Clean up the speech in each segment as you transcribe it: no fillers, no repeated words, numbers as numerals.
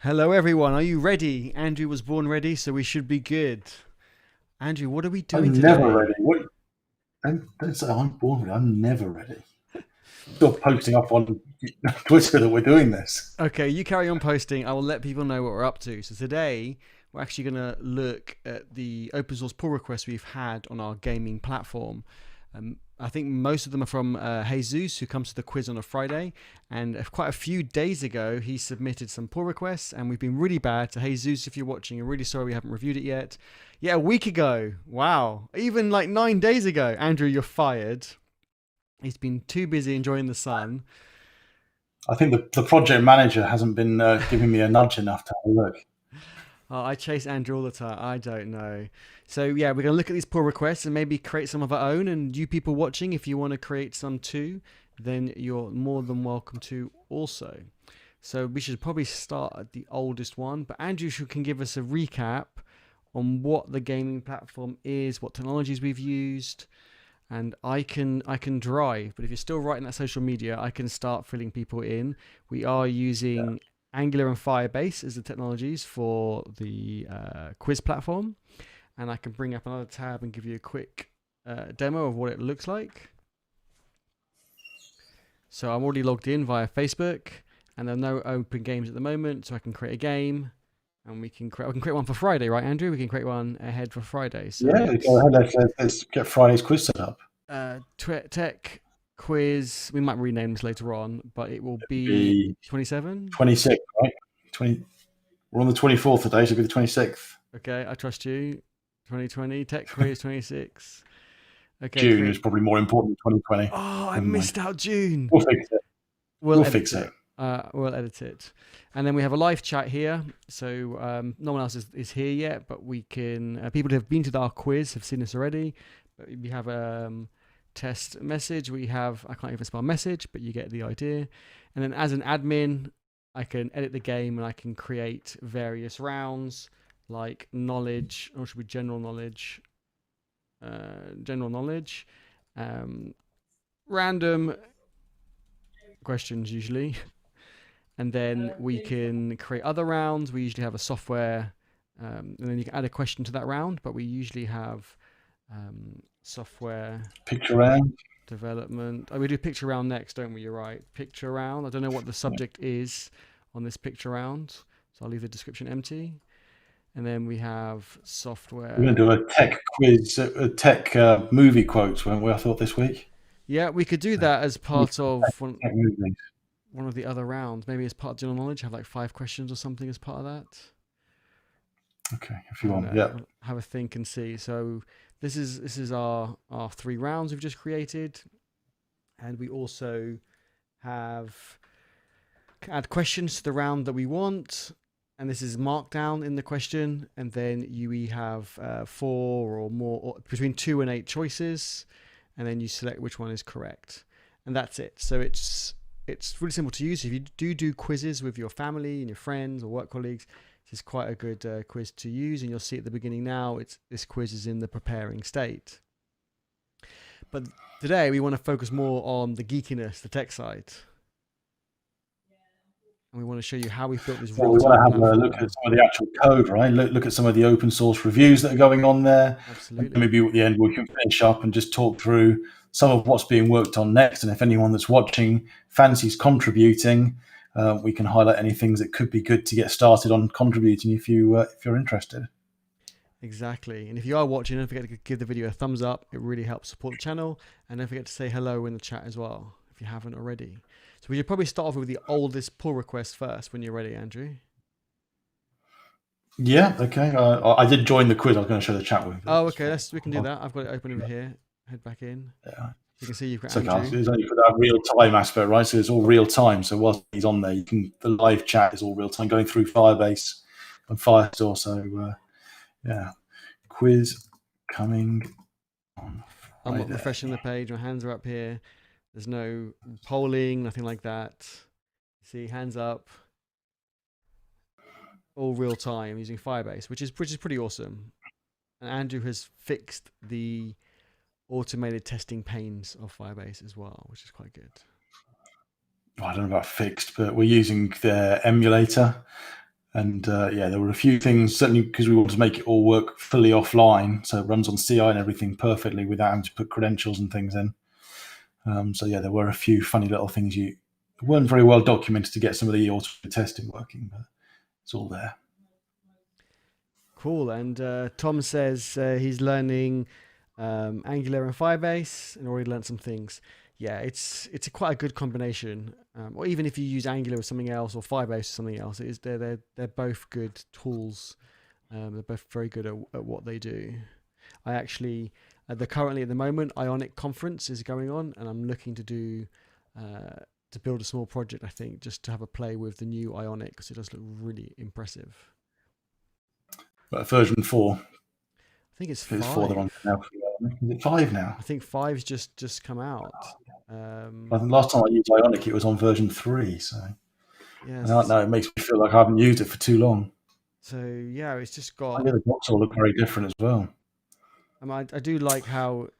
Hello, everyone. Are you ready? Andrew was born ready, so we should be good. Andrew, what are we doing I'm never today? ready. What? Don't say I'm born ready. I'm never ready. Still posting up on Twitter that we're doing this. Okay, you carry on posting. I will let people know what we're up to. So today, we're actually going to look at the open source pull requests we've had on our gaming platform. I think most of them are from Jesus, who comes to the quiz on a Friday. And quite a few days ago, he submitted some pull requests, and we've been really bad. So, Jesus, if you're watching, I'm really sorry we haven't reviewed it yet. Yeah, a week ago. Wow. Even like 9 days ago. Andrew, you're fired. He's been too busy enjoying the sun. I think the project manager hasn't been giving me a nudge enough to have a look. Oh, I chase Andrew all the time. I don't know. So yeah, we're gonna look at these pull requests and maybe create some of our own. And you people watching, if you want to create some too, then you're more than welcome to also. So we should probably start at the oldest one. But Andrew can give us a recap on what the gaming platform is, what technologies we've used, and I can drive. But if you're still writing that social media, I can start filling people in. We are Yeah. using Angular and Firebase as the technologies for the quiz platform, and I can bring up another tab and give you a quick demo of what it looks like. So I'm already logged in via Facebook, and there are no open games at the moment, so I can create a game. And I can create one for Friday, right, Andrew? We can create one ahead for Friday. So Yeah, go let's ahead. Let's get Friday's quiz set up. tech quiz. We might rename this later on, but it will be Be 27. 26th, right? 20. We're on the 24th today, so it'll be the 26th. Okay, I trust you. 2020 tech quiz 26. Okay, June create. is probably more important than 2020. Oh, I Never mind. missed out June. We'll fix it. We'll We'll edit fix it. it. We'll edit it. And then we have a live chat here. So no one else is here yet, but we can. People who have been to our quiz have seen this already. But we have test message. We have. I can't even spell message, but you get the idea. And then as an admin, I can edit the game and I can create various rounds like knowledge, or should be general knowledge. General knowledge. Um, Random questions usually. And then we can create other rounds. We usually have a software, and then you can add a question to that round. But we usually have software Picture round. development. Oh, we do picture round next, don't we? You're right. Picture round. I don't know what the Yeah. subject is on this picture round, so I'll leave the description empty. And then we have We're going software. to do a tech quiz, a tech movie quotes, weren't we? I thought this week. Yeah, we could do So, that as part of tech movies. one of the other rounds. Maybe as part of general knowledge, have like 5 questions or something as part of that. Okay, if I you don't want. know. Yeah. I'll have a think and see. So this is our 3 rounds we've just created, and we also have add questions to the round that we want. And this is markdown in the question, and then we have 4 or more, or between 2 and 8 choices, and then you select which one is correct, and that's it. So it's really simple to use. If you do quizzes with your family and your friends or work colleagues, this is quite a good quiz to use, and you'll see at the beginning now. This quiz is in the preparing state. But today we want to focus more on the geekiness, the tech side, and we want to show you how we've built this So we want to real-time have a look at platform. some of the actual code, right? Look at some of the open source reviews that are going on there, and then Absolutely. maybe at the end we can finish up and just talk through some of what's being worked on next. And if anyone that's watching fancies contributing, we can highlight any things that could be good to get started on contributing if you're interested. Exactly. And if you are watching, don't forget to give the video a thumbs up. It really helps support the channel. And don't forget to say hello in the chat as well, if you haven't already. So we should probably start off with the oldest pull request first when you're ready, Andrew. Yeah. Okay. I did join the quiz. I was going to show the chat with. Oh, okay. We can do that. I've got it open over here. Head back in. Yeah. So you can see you've got It's okay. Andrew. It's only for that real time aspect, right? So it's all real time. So whilst he's on there, the live chat is all real time going through Firebase and Firestore. So yeah, quiz coming on I'm not Friday. refreshing the page. My hands are up here. There's no polling, nothing like that. See, hands up. All real time using Firebase, which is pretty awesome. And Andrew has fixed the automated testing panes of Firebase as well, which is quite good. I don't know about fixed, but we're using their emulator And there were a few things, certainly because we wanted to make it all work fully offline, so it runs on CI and everything perfectly without having to put credentials and things in. There were a few funny little things you weren't very well documented to get some of the automated testing working, but it's all there. Cool. And Tom says he's learning Angular and Firebase and already learned some things. Yeah, it's quite a good combination. Or even if you use Angular with something else or Firebase or something else, they're both good tools. They're both very good at what they do. I actually, currently at the moment, Ionic conference is going on, and I'm looking to do to build a small project. I think just to have a play with the new Ionic because it does look really impressive. But version 4. I think it's 4 5. they're on now. Is it 5 now? I think 5's just come out. I think last time I used Ionic, it was on version 3. So yeah, I don't know. It makes me feel like I haven't used it for too long. So yeah, it's just got. The docs all look very different as well. I do like how,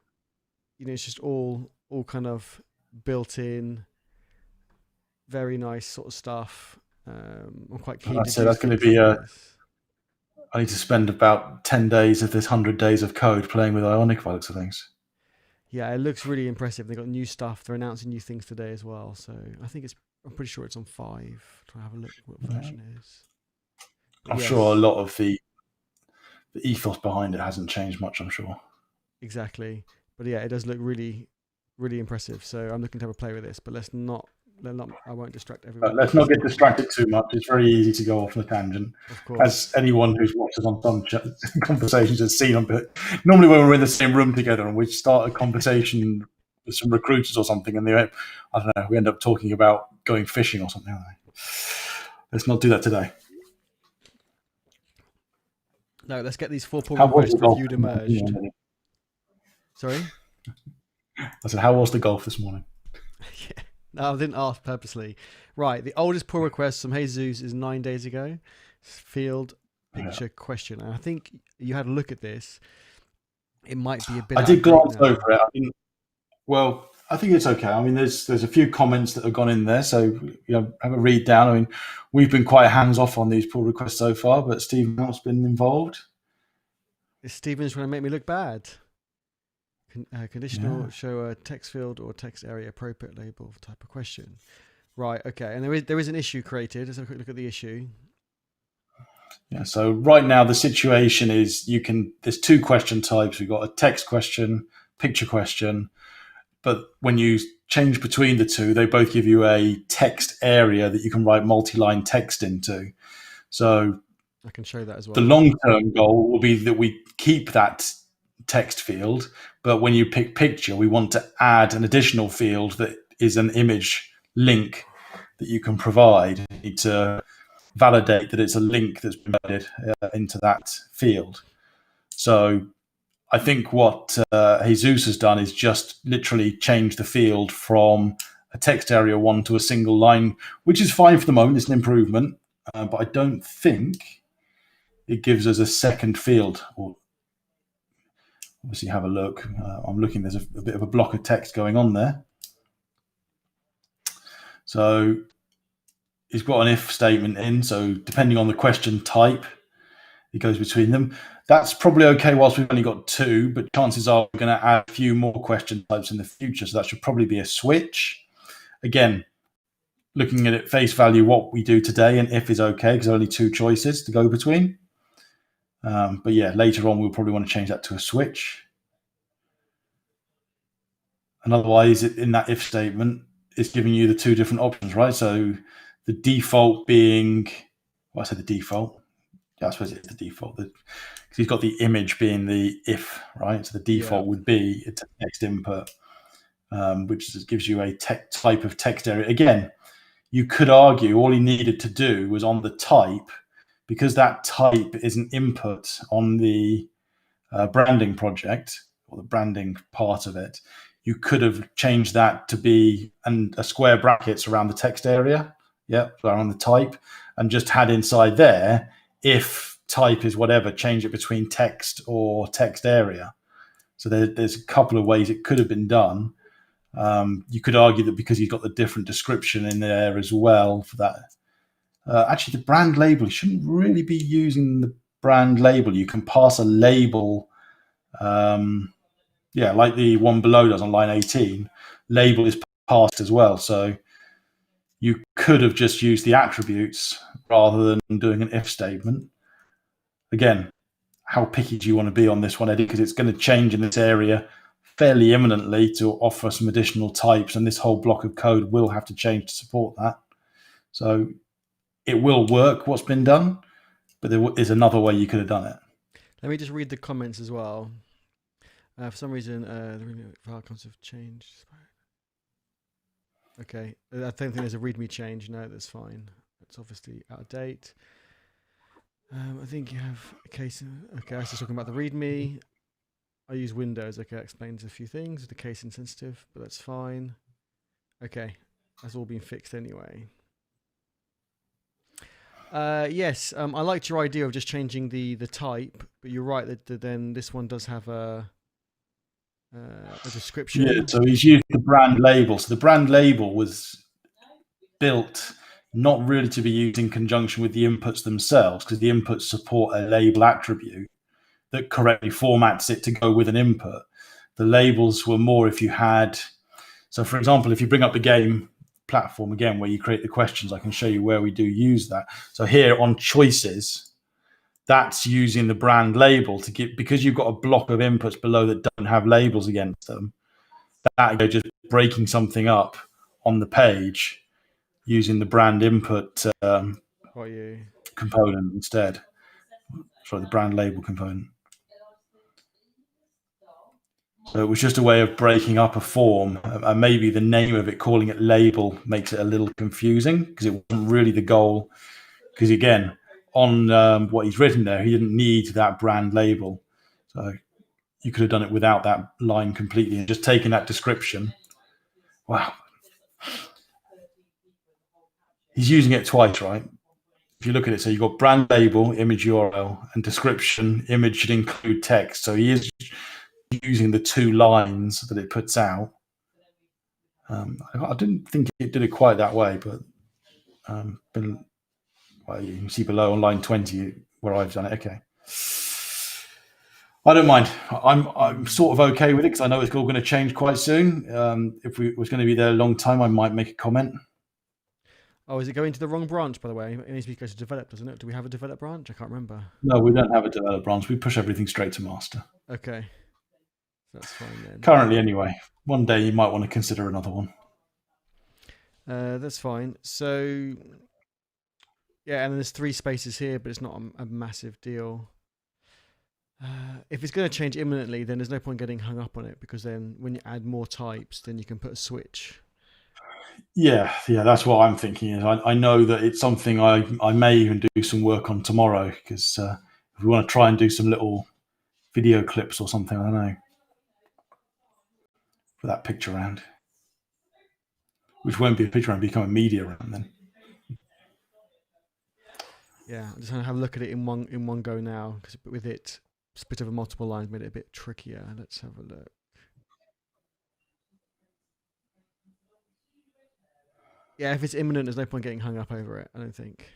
it's just all kind of built in, very nice sort of stuff. I'm quite keen. So that's going to be I need to spend about 10 days of this 100 days of code playing with Ionic by looks of things. Yeah, it looks really impressive. They've got new stuff. They're announcing new things today as well. So I'm pretty sure it's on 5. Try to have a look what version it is. I'm sure a lot of the ethos behind it hasn't changed much, I'm sure. Exactly. But yeah, it does look really, really impressive. So I'm looking to have a play with this, but let's not I won't distract everyone. Let's not get distracted too much. It's very easy to go off on a tangent. Of course. As anyone who's watched us on some conversations has seen, but normally when we're in the same room together and we start a conversation with some recruiters or something, and we end up talking about going fishing or something. Let's not do that today. No, let's get these 4 pull requests reviewed and merged. Sorry? I said, how was the golf this morning? Yeah. No, I didn't ask purposely. Right, the oldest pull request from Jesus is 9 days ago. Field picture question. And I think you had a look at this. It might be a bit. I did glance over it. I think it's okay. I mean, there's a few comments that have gone in there, so have a read down. I mean, we've been quite hands off on these pull requests so far, but Stephen has been involved. Is Stephen trying to make me look bad? Conditional show a text field or text area appropriate label type of question. Right. Okay. And there is an issue created. Let's have a quick look at the issue. Yeah. So right now the situation is there's 2 question types. We've got a text question, picture question, but when you change between the 2, they both give you a text area that you can write multi-line text into. So I can show that as well. The long-term goal will be that we keep that text field, but when you pick picture, we want to add an additional field that is an image link that you can provide. You need to validate that it's a link that's been added into that field. So I think what Jesus has done is just literally change the field from a text area 1 to a single line, which is fine for the moment. It's an improvement, but I don't think it gives us a second field. Or obviously, have a look. I'm looking. There's a bit of a block of text going on there. So it's got an if statement in. So depending on the question type, it goes between them. That's probably okay whilst we've only got 2, but chances are we're going to add a few more question types in the future. So that should probably be a switch. Again, looking at it face value, what we do today, and if is okay because only 2 choices to go between. But yeah, later on, we'll probably want to change that to a switch. And otherwise, in that if statement, it's giving you the 2 different options, right? So the default being, I said the default. Yeah, I suppose it's the default. Because you've got the image being the if, right? So the default would be it's a text input, which gives you a type of text area. Again, you could argue all he needed to do was on the type, because that type is an input on the branding project or the branding part of it. You could have changed that to be a square brackets around the text area, around the type, and just had inside there, if type is whatever, change it between text or text area. So there's a couple of ways it could have been done. You could argue that because you've got the different description in there as well for that, Actually, the brand label, you shouldn't really be using the brand label. You can pass a label, like the one below does on line 18. Label is passed as well. So you could have just used the attributes rather than doing an if statement. Again, how picky do you want to be on this one, Eddie? Because it's going to change in this area fairly imminently to offer some additional types, and this whole block of code will have to change to support that. So it will work what's been done, but there is another way you could have done it. Let me just read the comments as well. For some reason, the file counts have changed. Okay, I don't think there's a README change. No, that's fine. It's obviously out of date. I think you have a case. Okay, I was just talking about the README. I use Windows. Okay, that explains a few things. The case insensitive, but that's fine. Okay, that's all been fixed anyway. Yes, I liked your idea of just changing the type, but you're right that then this one does have a description. Yeah, so he's used the brand label. So the brand label was built not really to be used in conjunction with the inputs themselves, because the inputs support a label attribute that correctly formats it to go with an input. The labels were more if you had, so for example, if you bring up the game platform again where you create the questions, I can show you where we do use that. So here on choices, that's using the brand label to get, because you've got a block of inputs below that don't have labels against them, that you're just breaking something up on the page using the brand input component instead. Sorry, the brand label component. So it was just a way of breaking up a form, and maybe the name of it, calling it label, makes it a little confusing because it wasn't really the goal. Because again, on what he's written there, he didn't need that brand label. So you could have done it without that line completely and just taken that description. Wow. He's using it twice, right? If you look at it, so you've got brand label, image URL, and description. Image should include text. So he is using the two lines that it puts out. I didn't think it did it quite that way, but you can see below on line 20 where I've done it. Okay. I don't mind. I'm sort of okay with it because I know it's all going to change quite soon. If it was going to be there a long time, I might make a comment. Oh, is it going to the wrong branch, by the way? It needs to go to develop, doesn't it? Do we have a develop branch? I can't remember. No, we don't have a develop branch. We push everything straight to master. Okay. That's fine then. Currently, anyway. One day you might want to consider another one. That's fine. So, yeah, and there's 3 spaces here, but it's not a massive deal. If it's going to change imminently, then there's no point getting hung up on it, because then when you add more types, then you can put a switch. Yeah, that's what I'm thinking. Is I know that it's something I may even do some work on tomorrow, because if we want to try and do some little video clips or something, I don't know, for that picture round, which won't be a picture round, become a media round then. Yeah, I'm just going to have a look at it in one go now, because with it split over multiple lines made it a bit trickier. Let's have a look. Yeah, if it's imminent, there's no point getting hung up over it, I don't think.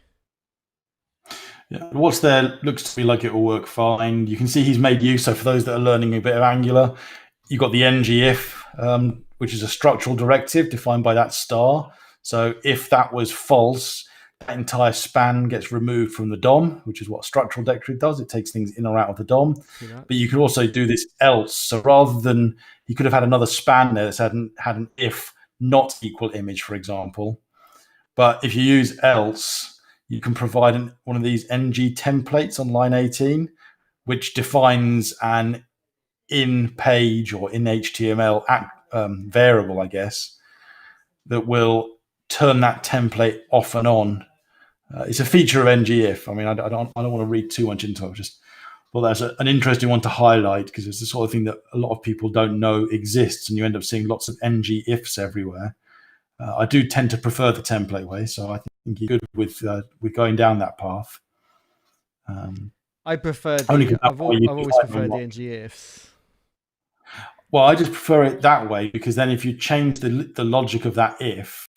Yeah, what's there looks to me like it will work fine. You can see he's made use. So for those that are learning a bit of Angular, you've got the ngIf, which is a structural directive defined by that star. So if that was false, that entire span gets removed from the DOM, which is what a structural directive does. It takes things in or out of the DOM. But you could also do this else. So rather than, you could have had another span there that's had an if not equal image, for example. But if you use else, you can provide one of these ng templates on line 18, which defines an in page or in HTML variable, I guess, that will turn that template off and on. It's a feature of ngIf. I mean, I don't want to read too much into it. Well, that's an interesting one to highlight, because it's the sort of thing that a lot of people don't know exists, and you end up seeing lots of ngIfs everywhere. I do tend to prefer the template way, so I think you're good with going down that path. I prefer. I've always preferred the ngIfs. Well, I just prefer it that way, because then if you change the logic of that if,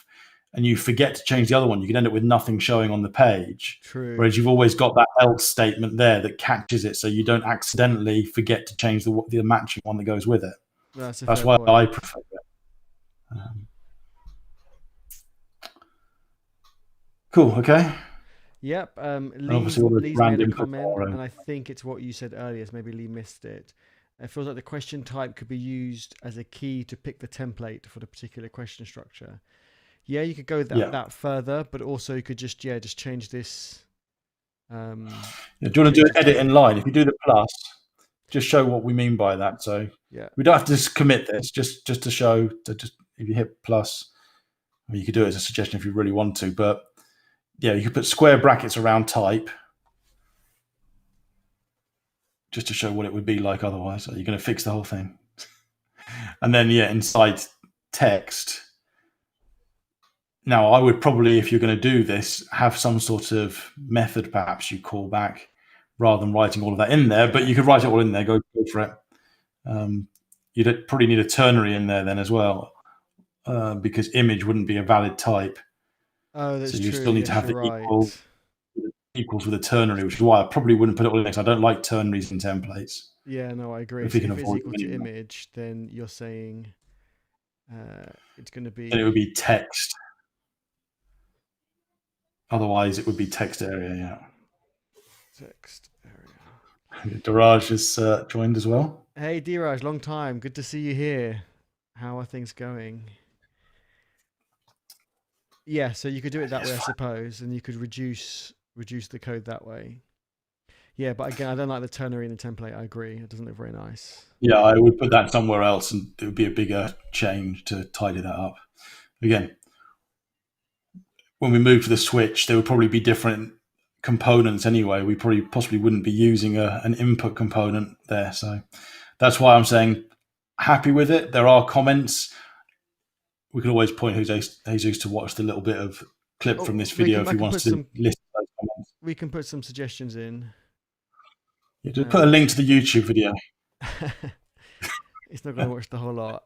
and you forget to change the other one, you can end up with nothing showing on the page. True. Whereas you've always got that else statement there that catches it, so you don't accidentally forget to change the matching one that goes with it. That's why point. I prefer it. Cool. Okay. Yep. Obviously, all the Lee's brand made a inputs comment, are, and I think it's what you said earlier. So maybe Lee missed it. It feels like the question type could be used as a key to pick the template for the particular question structure. Yeah, you could go that further, but also you could just change this. do you want to do an edit in line? If you do the plus, just show what we mean by that. So we don't have to just commit this, just to show. Just if you hit plus, I mean, you could do it as a suggestion if you really want to, but yeah, you could put square brackets around type, just to show what it would be like otherwise. So you're going to fix the whole thing. And then, inside text. Now, I would probably, if you're going to do this, have some sort of method perhaps you call back rather than writing all of that in there. But you could write it all in there, go for it. You'd probably need a ternary in there then as well, because image wouldn't be a valid type. Oh, that's true. So you still need to have the equals with a ternary, which is why I probably wouldn't put it all in because I don't like ternaries in templates. Yeah, no, I agree. If it's equal to image, then you're saying it's going to be... Then it would be text. Otherwise, it would be text area, yeah. Text area. Diraj has joined as well. Hey, Diraj, long time. Good to see you here. How are things going? Yeah, so you could do it that way, I suppose, and you could reduce the code that way. Yeah, but again, I don't like the ternary in the template. I agree. It doesn't look very nice. Yeah, I would put that somewhere else, and it would be a bigger change to tidy that up. Again, when we move to the switch, there would probably be different components anyway. We possibly wouldn't be using an input component there. So that's why I'm saying happy with it. There are comments. We can always point Jesus to watch the little bit of clip from this video if he wants to list those comments. We can put some suggestions in. Yeah, just put a link to the YouTube video. It's not going to watch the whole lot.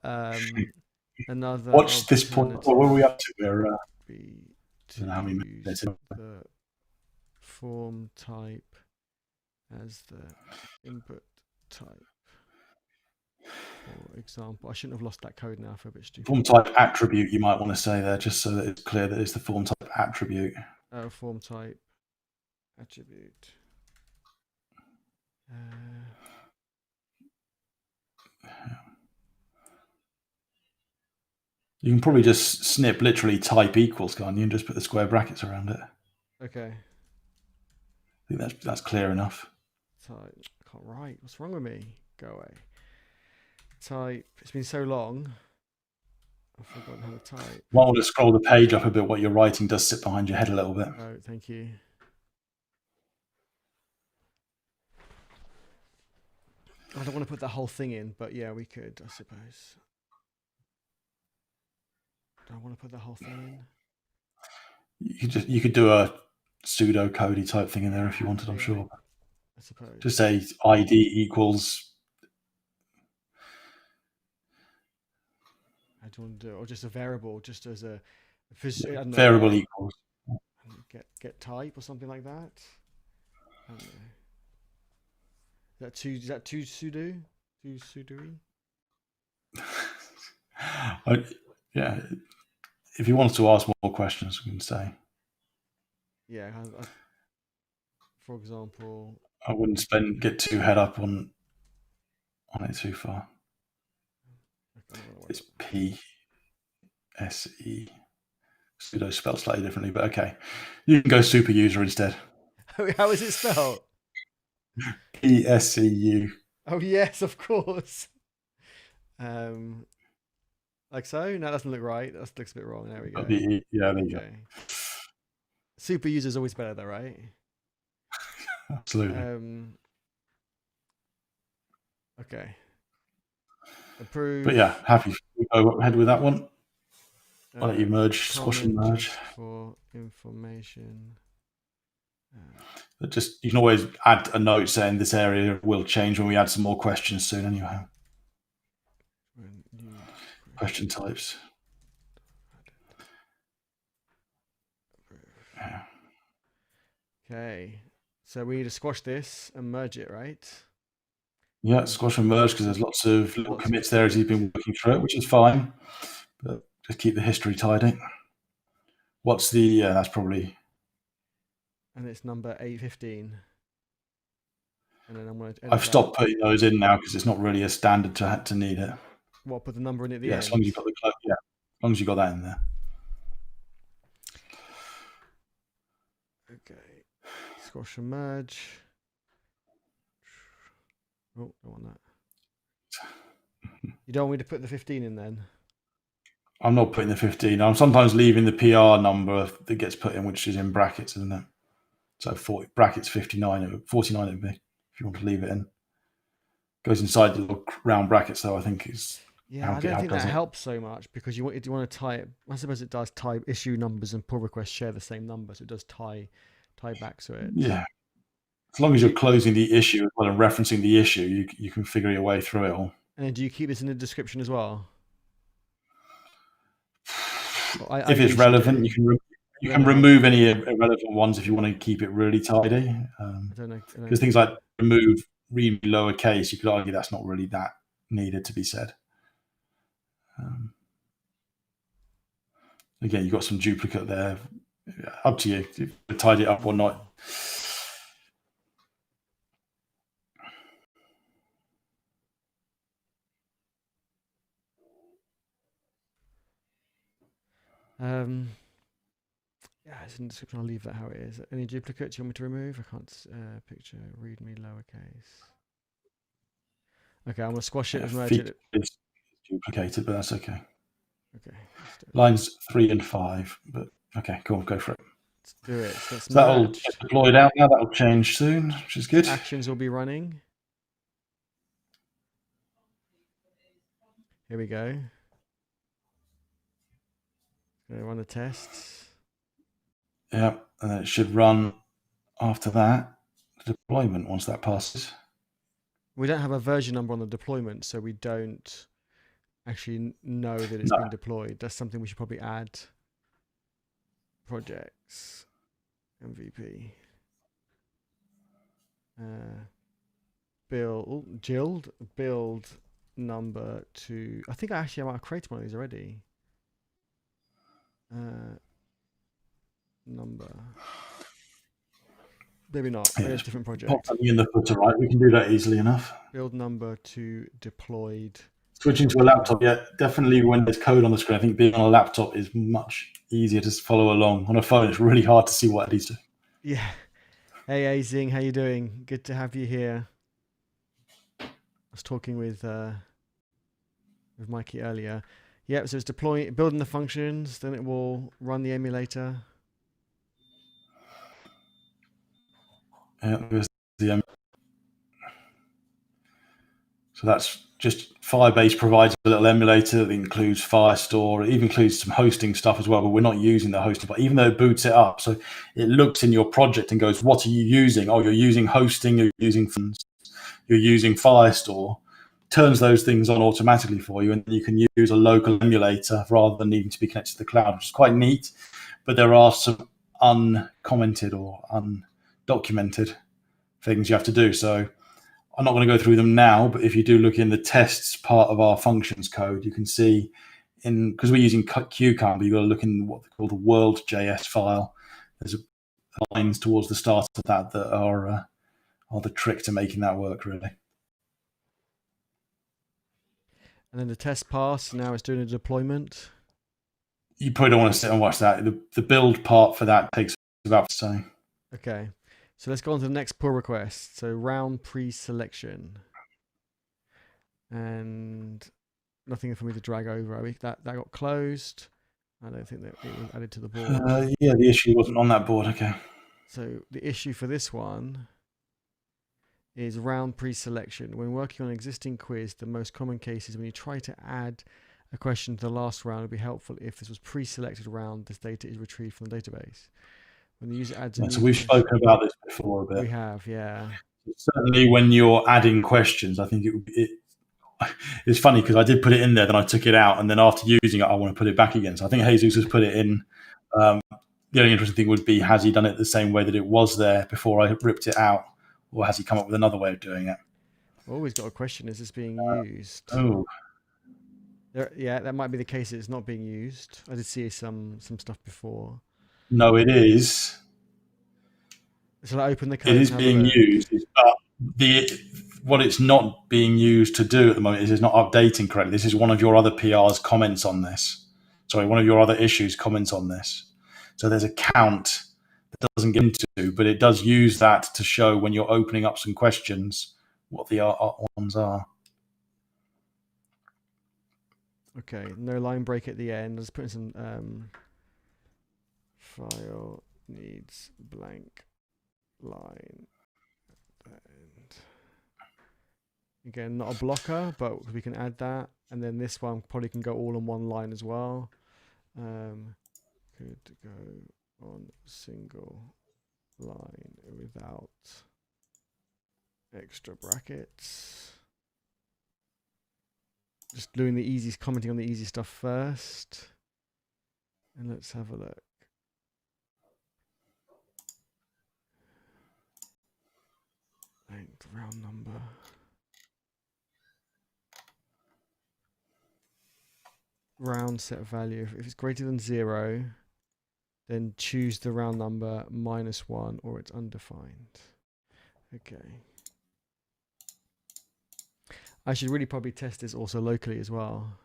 Watch this point. What are we up to? We're to how many use the form type as the input type. For example, I shouldn't have lost that code now. For a bit stupid. Form type attribute, you might want to say there, just so that it's clear that it's the form type attribute. Form type attribute. You can probably just snip literally type equals, can't you, and just put the square brackets around it. Okay. I think that's clear enough. Type. I can't write. What's wrong with me? Go away. Type. It's been so long. I've forgotten how to type. Might want to scroll the page up a bit. What you're writing does sit behind your head a little bit. Oh, thank you. I don't want to put the whole thing in, but yeah, we could, I suppose. Do I want to put the whole thing in? You could do a pseudo codey type thing in there if you wanted. I'm sure. I suppose. Just say ID equals. I don't want to do it, or just a variable, just as a variable equals. Get type or something like that. I don't know. Is that too pseudo? Too pseudo-y? Yeah. If you wanted to ask more questions, we can say. Yeah. For example, I wouldn't get too head up on it too far. It's PSE. Pseudo spelled slightly differently, but okay. You can go super user instead. How is it spelled? PSEU. Oh yes, of course. Like so? No, that doesn't look right. That looks a bit wrong. There we go. Yeah, there you go. Super user is always better though, right? Absolutely. Okay. Approve. But yeah, happy. Go ahead with that one. I'll let you merge, squash and merge. For information. You can always add a note saying this area will change when we add some more questions soon anyway. Question types. Okay. So we need to squash this and merge it, right? Yeah, squash and merge because there's lots of little Lots of commits there as he's been working through it, which is fine. But just keep the history tidy. What's the? That's probably. And it's number 815. And then I'm going to edit I've stopped putting those in now because it's not really a standard to need it. What, put the number in at the Yeah, end? as long as you've got the yeah, as long as you got that in there. Okay. Squash and merge. Oh, I want that. You don't want me to put the 15 in then? I'm not putting the 15. I'm sometimes leaving the PR number that gets put in, which is in brackets, isn't it? So 40, brackets 59, 49 it would be, if you want to leave it in. Goes inside the little round brackets, though, I think is Yeah, how I don't GitHub think that does it. helps so much because you want to tie it. I suppose it does tie issue numbers and pull requests share the same number, so it does tie back to it. Yeah. As long as you're closing the issue as well and referencing the issue, you can figure your way through it all. And then do you keep this in the description as well? Well, if it's relevant, you can remove any irrelevant ones if you want to keep it really tidy. I don't know. Because things like remove read lowercase, you could argue that's not really that needed to be said. Again, you've got some duplicate there. Up to you if you tidy it up or not. Yeah, it's in the description. I'll leave that how it is. Any duplicates you want me to remove? I can't picture readme lowercase. Okay, I'm gonna squash it and merge it. It's duplicated, but that's okay. Okay. Lines 3 and 5, but okay, cool. Go for it. Let's do it. So it's that'll get deployed out now. That'll change soon, which is good. Actions will be running. Here we go. Gonna run the tests. Yeah, and then it should run after that the deployment once that passes. We don't have a version number on the deployment, so we don't actually know that it's been deployed. That's something we should probably add. Projects, MVP, build number 2. I think I might have created one of these already. Number. Maybe not. Maybe it's a different project. Pop something in the footer, right? We can do that easily enough. Build number to deployed. Switching to a laptop, yeah, definitely when there's code on the screen. I think being on a laptop is much easier to follow along. On a phone, it's really hard to see what it needs to. Yeah. Hey, Azing, how you doing? Good to have you here. I was talking with Mikey earlier. Yeah, so it's building the functions, then it will run the emulator. Yeah, there's the so that's just Firebase provides a little emulator that includes Firestore. It even includes some hosting stuff as well, but we're not using the hosting. But even though it boots it up, so it looks in your project and goes, "What are you using? Oh, you're using hosting. You're using Firestore." Turns those things on automatically for you, and you can use a local emulator rather than needing to be connected to the cloud, which is quite neat. But there are some uncommented or undocumented things you have to do. So I'm not going to go through them now, but if you do look in the tests part of our functions code, you can see because we're using Cucumber, you've got to look in what they call the world.js file. There's lines towards the start of that are the trick to making that work, really. And then the test pass, now it's doing a deployment. You probably don't want to sit and watch that. The build part for that takes about so. Okay. So let's go on to the next pull request. So round pre-selection. And nothing for me to drag over. That got closed. I don't think that it was added to the board. Yeah, the issue wasn't on that board. Okay. So the issue for this one is round pre-selection. When working on an existing quiz, the most common case is when you try to add a question to the last round, it would be helpful if this was pre-selected round, this data is retrieved from the database. When the user adds so we've spoken about this before a bit. We have, yeah. Certainly when you're adding questions, I think it's funny because I did put it in there, then I took it out, and then after using it, I want to put it back again. So I think Jesus has put it in the only interesting thing would be, has he done it the same way that it was there before I ripped it out, or has he come up with another way of doing it? Always got a question: is this being used? Oh, Yeah, that might be the case. It's not being used. I did see some stuff before. no, it is. Shall I open the code? It is and have a being look? used, but what it's not being used to do at the moment is it's not updating correctly. This is one of your other PR's comments on this. Sorry, one of your other issues comments on this. So there's a count that doesn't get into, but it does use that to show when you're opening up some questions what the ones are. Okay, no line break at the end. Let's put in some file needs blank line. And again, not a blocker, but we can add that. And then this one probably can go all on one line as well. Could go on single line without extra brackets. Just doing the easy, commenting on the easy stuff first. And let's have a look. Length, round number. Round set value. If it's greater than 0, then choose the round number -1 or it's undefined. Okay. I should really probably test this also locally as well.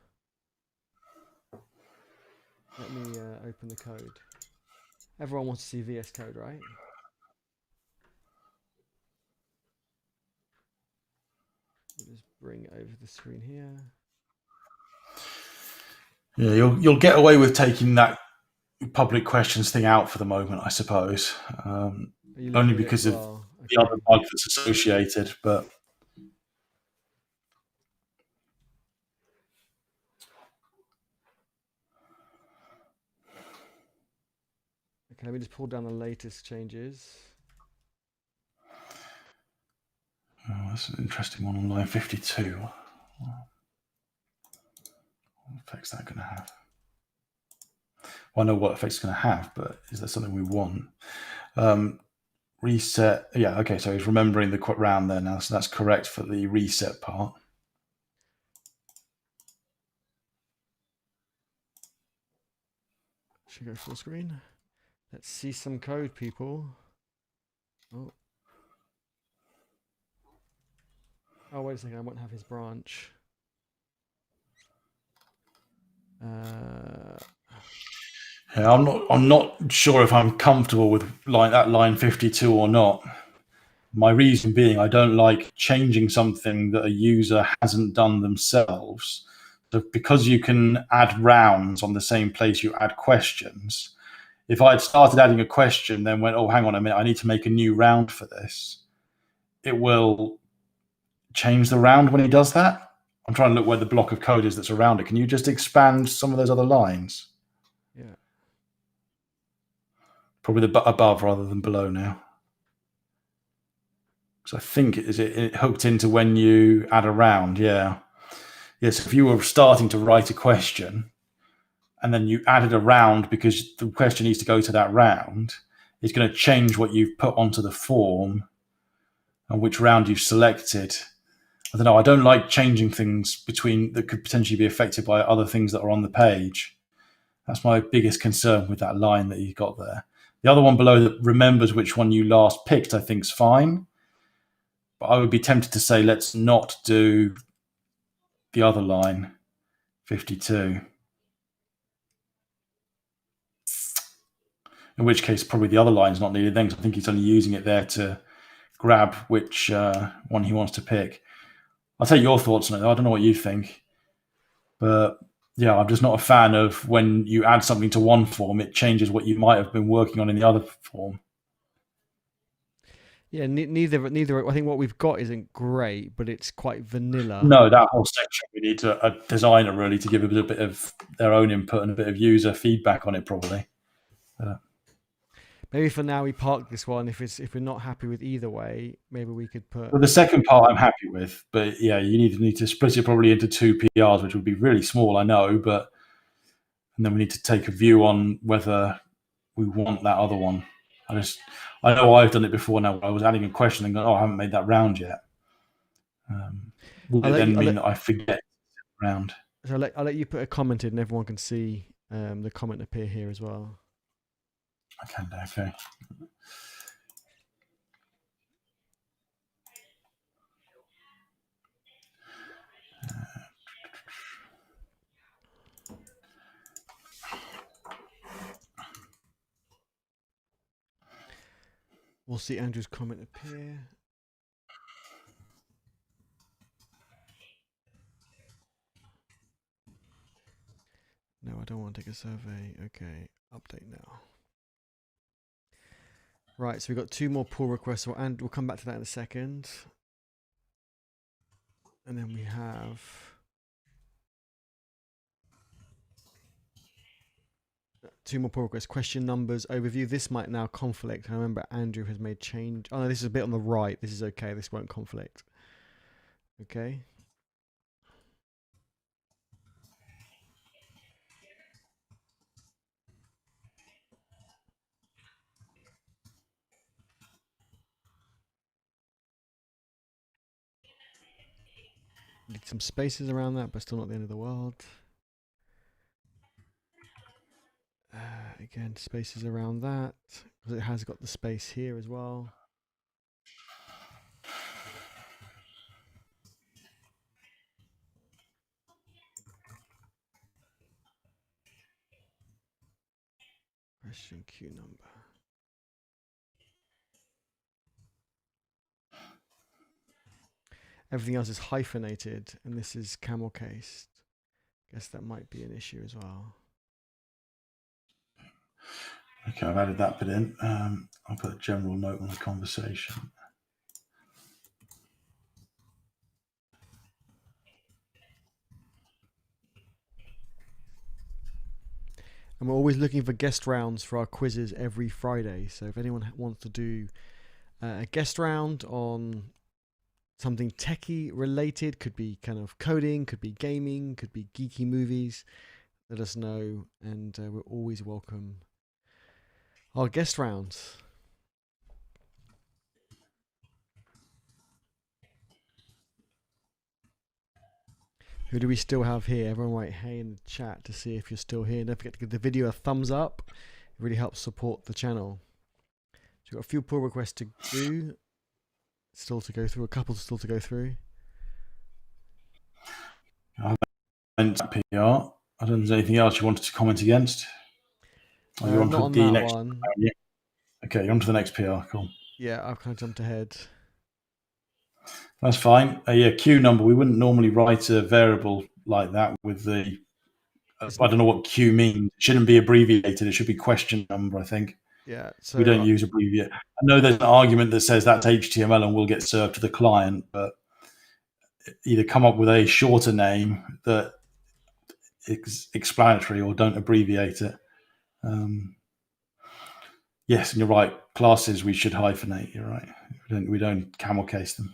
Let me open the code. Everyone wants to see VS Code, right? Just bring it over the screen here. Yeah, you'll get away with taking that public questions thing out for the moment, I suppose. Only because of the other bug that's associated, but okay, let me just pull down the latest changes. Oh, that's an interesting one on line 52. What effect's that going to have? Well, I know what effects it's going to have, but is that something we want? Reset. Yeah, okay, so he's remembering the round there now, so that's correct for the reset part. Should go full screen. Let's see some code, people. Oh, wait a second, I won't have his branch. Yeah, I'm not sure if I'm comfortable with that line 52 or not. My reason being, I don't like changing something that a user hasn't done themselves. So because you can add rounds on the same place you add questions, if I had started adding a question, then went, oh, hang on a minute, I need to make a new round for this, it will change the round when it does that. I'm trying to look where the block of code is that's around it. Can you just expand some of those other lines? Yeah. Probably the above rather than below now. So I think it hooked into when you add a round. Yeah. Yes. If you were starting to write a question and then you added a round because the question needs to go to that round, it's going to change what you've put onto the form and which round you've selected. I don't know. I don't like changing things between that could potentially be affected by other things that are on the page. That's my biggest concern with that line that you got there. The other one below that remembers which one you last picked, I think is fine. But I would be tempted to say, let's not do the other line, 52. In which case, probably the other line is not needed then, because I think he's only using it there to grab which one he wants to pick. I'll take your thoughts on it. I don't know what you think. But yeah, I'm just not a fan of when you add something to one form, it changes what you might have been working on in the other form. Yeah, neither. I think what we've got isn't great, but it's quite vanilla. No, that whole section, we need a designer really to give a bit of their own input and a bit of user feedback on it, probably. Maybe for now we park this one. If we're not happy with either way, maybe we could put. Well, the second part I'm happy with, but yeah, you need to split it probably into 2 PRs, which would be really small, I know, but and then we need to take a view on whether we want that other one. I know I've done it before now. I was adding a question and going, oh, I haven't made that round yet. Will it then mean that I forget round? So I'll let you put a comment in and everyone can see the comment appear here as well. Okay. We'll see Andrew's comment appear. No, I don't want to take a survey. Okay, update now. Right, so we've got 2 more pull requests, and we'll come back to that in a second. And then we have two more pull requests. Question numbers overview. This might now conflict. I remember Andrew has made change. Oh no, this is a bit on the right. This is okay. This won't conflict. Okay. Need some spaces around that, but still not the end of the world. Again, spaces around that, because it has got the space here as well. Question queue number. Everything else is hyphenated, and this is camel cased. Guess that might be an issue as well. Okay, I've added that bit in. I'll put a general note on the conversation. And we're always looking for guest rounds for our quizzes every Friday. So if anyone wants to do a guest round on something techie related, could be kind of coding, could be gaming, could be geeky movies, let us know, and we're always welcome our guest rounds. Who do we still have here? Everyone write hey in the chat to see if you're still here. Don't forget to give the video a thumbs up. It really helps support the channel. So we've got a few pull requests to do. Still to go through, a couple still to go through. I haven't PR. I don't know if there's anything else you wanted to comment against. Or you want not on the next one. Yeah. Okay, you're on to the next PR. Cool. Yeah, I've kind of jumped ahead. That's fine. Yeah, queue number. We wouldn't normally write a variable like that with the. I don't know what queue means. It shouldn't be abbreviated. It should be question number, I think. Yeah. So we don't use abbreviate. I know there's an argument that says that's HTML and will get served to the client, but either come up with a shorter name that is explanatory or don't abbreviate it. Yes, and you're right. Classes we should hyphenate. You're right. We don't camel case them.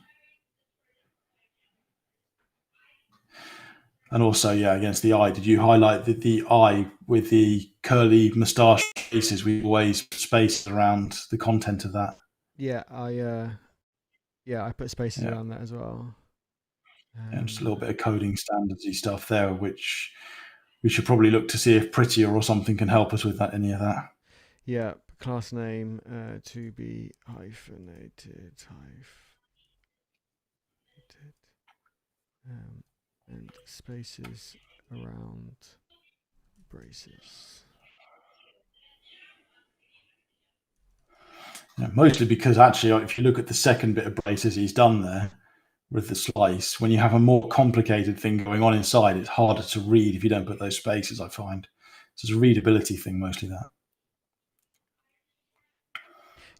And also, yeah, against the I, did you highlight the I with the curly moustache faces? We always space around the content of that. Yeah, I put spaces around that as well. And just a little bit of coding standardsy stuff there, which we should probably look to see if Prettier or something can help us with that. Any of that? Yeah, class name to be hyphenated, and spaces around braces. Yeah, mostly because actually, if you look at the second bit of braces he's done there with the slice, when you have a more complicated thing going on inside, it's harder to read if you don't put those spaces, I find. So it's a readability thing, mostly that.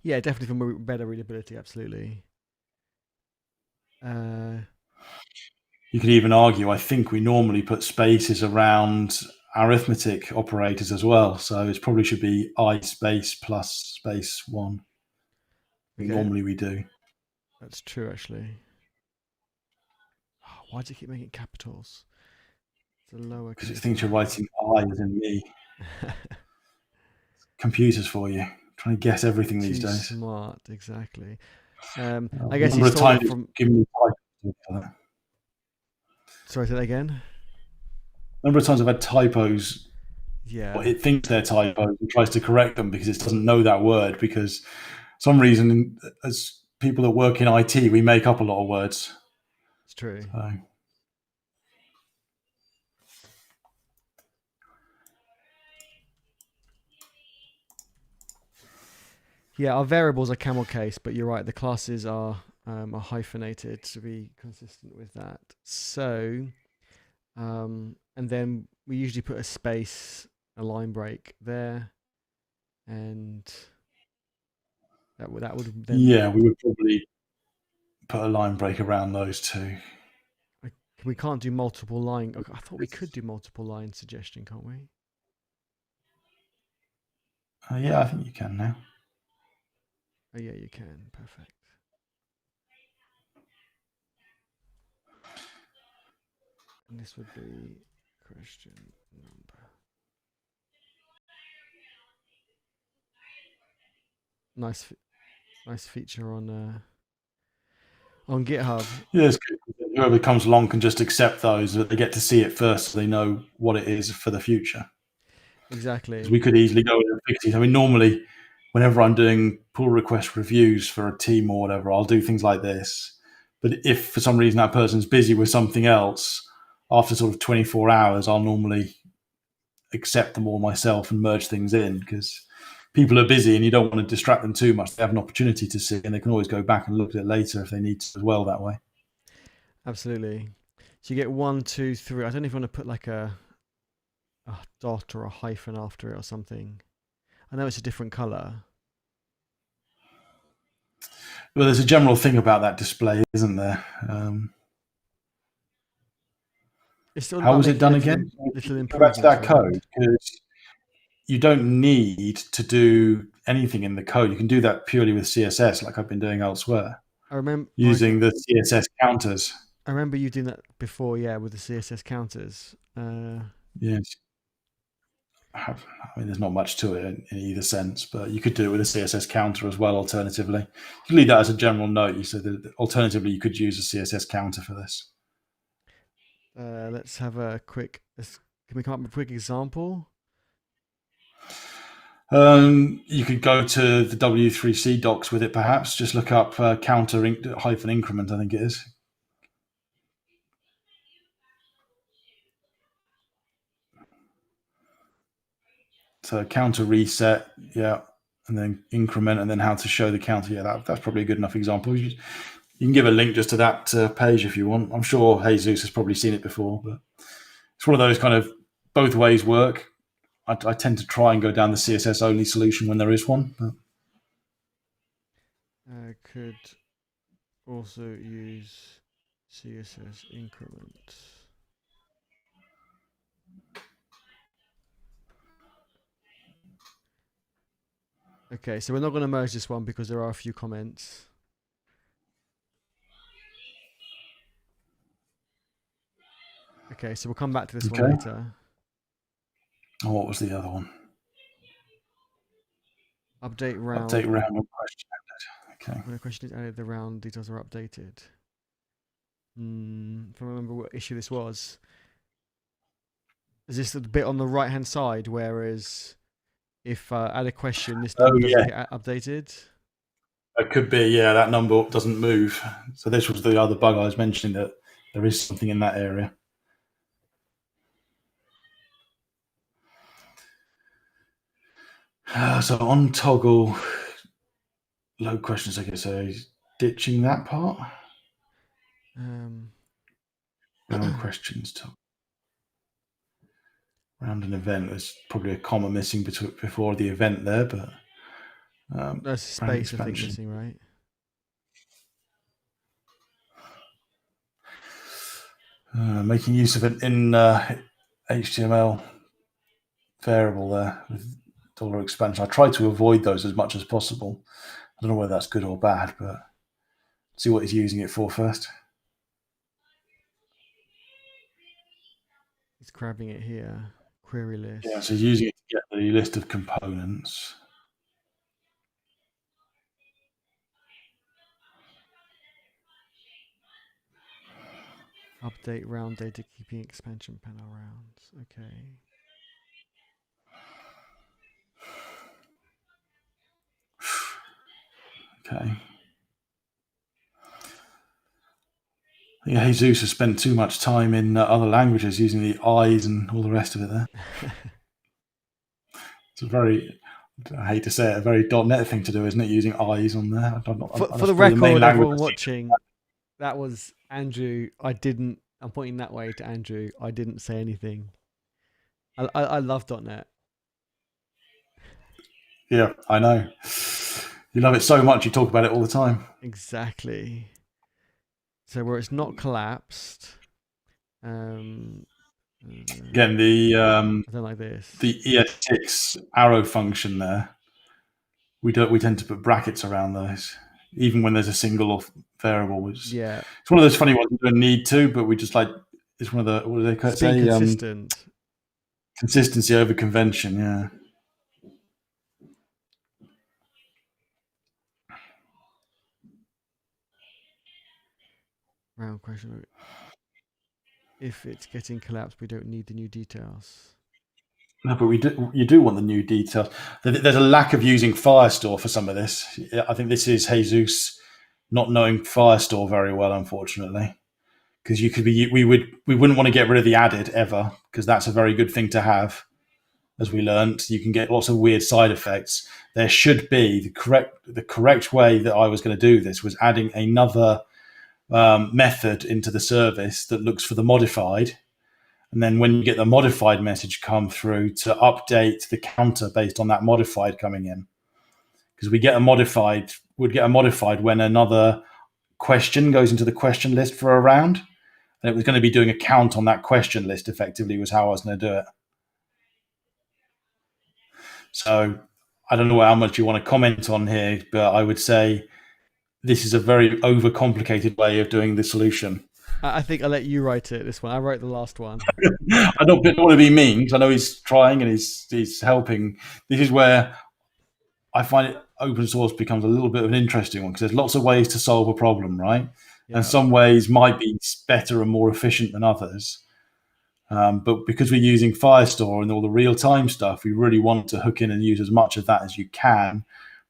Yeah, definitely for better readability, absolutely. You could even argue, I think we normally put spaces around arithmetic operators as well. So it probably should be I space plus space 1. Okay. Normally we do. That's true, actually. Oh, why does it keep making capitals? It's a lower. Because it thinks you're writing I as in me. computers for you, trying to guess everything these Too days. smart, exactly. A I guess number he's of told times that it's from. given me typos. Sorry, say that again. A number of times I've had typos. Yeah, Or it thinks they're typos and tries to correct them because it doesn't know that word. Because for some reason, as people that work in IT, we make up a lot of words. it's true. So, Yeah, our variables are camel case, but you're right. The classes are hyphenated to be consistent with that. So, and then we usually put a space, a line break there, and that would then. yeah, we would probably put a line break around those two. We can't do multiple line. I thought we could do multiple line suggestion, can't we? Yeah, I think you can now. Oh yeah, you can. Perfect. And this would be question number. Nice feature on GitHub. Yeah, it's good. Whoever comes along can just accept those, but they get to see it first so they know what it is for the future. Because Exactly. we could easily go in and fix it. I mean, normally, whenever I'm doing pull request reviews for a team or whatever, I'll do things like this. But if for some reason that person's busy with something else, after sort of 24 hours, I'll normally accept them all myself and merge things in because people are busy and you don't want to distract them too much. They have an opportunity to see and they can always go back and look at it later if they need to as well that way. Absolutely. So you get 1, 2, 3. I don't know if you want to put like a dot or a hyphen after it or something. I know it's a different color. Well, there's a general thing about that display, isn't there? It's still How about was it making done again? little Go back to improvements, that right? code because you don't need to do anything in the code. You can do that purely with CSS, like I've been doing elsewhere, I remember. using the CSS counters. I remember you doing that before, yeah, with the CSS counters. Yes. I mean, there's not much to it in either sense, but you could do it with a CSS counter as well. Alternatively, you can leave that as a general note. You said that alternatively, you could use a CSS counter for this. Let's have a quick. Can we come up with a quick example? You could go to the W3C docs with it, perhaps. Just look up counter hyphen increment, I think it is. So counter reset, yeah, and then increment, and then how to show the counter. Yeah, that's probably a good enough example. You can give a link just to that page if you want. I'm sure Jesus has probably seen it before, but it's one of those kind of both ways work. I tend to try and go down the CSS only solution when there is one. But Could also use CSS increment. Okay, so we're not going to merge this one because there are a few comments. Okay, so we'll come back to this one later. Oh, what was the other one? Update round. Update round when question added. Okay. When a question is added, the round details are updated. If I remember what issue this was. Is this the bit on the right hand side? Whereas if add a question, this number doesn't get updated. It could be, yeah, that number doesn't move. So this was the other bug I was mentioning, that there is something in that area. So on toggle load questions, I guess, so ditching that part. Round questions toggle. Around an event, there's probably a comma missing before the event there, but there's space, I think, missing, right? Making use of an in HTML variable there with dollar expansion. I try to avoid those as much as possible. I don't know whether that's good or bad, but see what he's using it for first. He's grabbing it here. Query list. Yeah, so he's using it to get the list of components. Update round data keeping expansion panel rounds. Okay. Okay. Yeah, Jesus has spent too much time in other languages using the I's and all the rest of it there. It's a very, I hate to say it, a very .NET thing to do, isn't it? Using I's on there. For the record, everyone watching, that was Andrew. I'm pointing that way to Andrew. I didn't say anything. I love .NET. Yeah, I know. You love it so much, you talk about it all the time. Exactly. So where it's not collapsed. Again, the I don't like this. The ES6 arrow function there. We tend to put brackets around those, even when there's a single variable. It's one of those funny ones you don't need to, but we just like. It's one of the, what do they say? Consistent. Consistency over convention. Yeah. Round question. If it's getting collapsed, we don't need the new details. No, but you do want the new details. There's a lack of using Firestore for some of this. I think this is Jesus not knowing Firestore very well, unfortunately, because we wouldn't want to get rid of the added ever, because that's a very good thing to have. As we learned, you can get lots of weird side effects. There should be the correct way that I was going to do this was adding another method into the service that looks for the modified. And then when you get the modified message come through, to update the counter based on that modified coming in. Because we'd get a modified when another question goes into the question list for a round. And it was going to be doing a count on that question list, effectively, was how I was going to do it. So I don't know how much you want to comment on here, but I would say this is a very overcomplicated way of doing the solution. I think I'll let you write it, this one. I wrote the last one. I don't want to be mean, because I know he's trying and he's helping. This is where I find it open source becomes a little bit of an interesting one, because there's lots of ways to solve a problem, right? Yeah. And some ways might be better and more efficient than others. But because we're using Firestore and all the real-time stuff, we really want to hook in and use as much of that as you can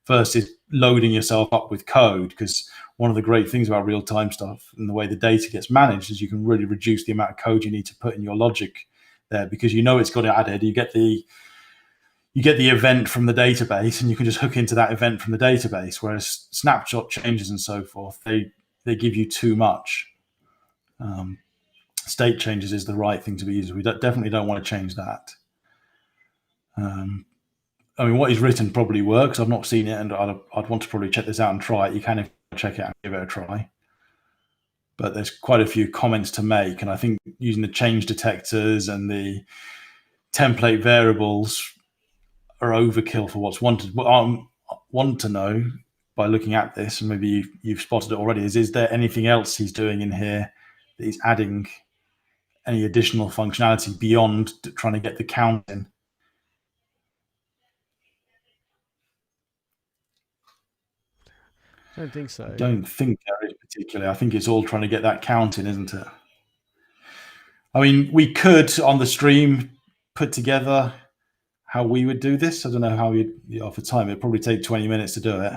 versus loading yourself up with code, because one of the great things about real-time stuff and the way the data gets managed is you can really reduce the amount of code you need to put in your logic there, because you know it's got it added. You get the event from the database, and you can just hook into that event from the database, whereas snapshot changes and so forth, they give you too much. State changes is the right thing to be used. We definitely don't want to change that. I mean, what he's written probably works. I've not seen it, and I'd want to probably check this out and try it. You can check it out and give it a try. But there's quite a few comments to make, and I think using the change detectors and the template variables are overkill for what's wanted. What I want to know by looking at this, and maybe you've spotted it already, is there anything else he's doing in here that he's adding any additional functionality beyond trying to get the count in? I don't think so. I don't think there is particularly. I think it's all trying to get that count in, isn't it? I mean, we could on the stream put together how we would do this. I don't know how you'd offer time. It'd probably take 20 minutes to do it.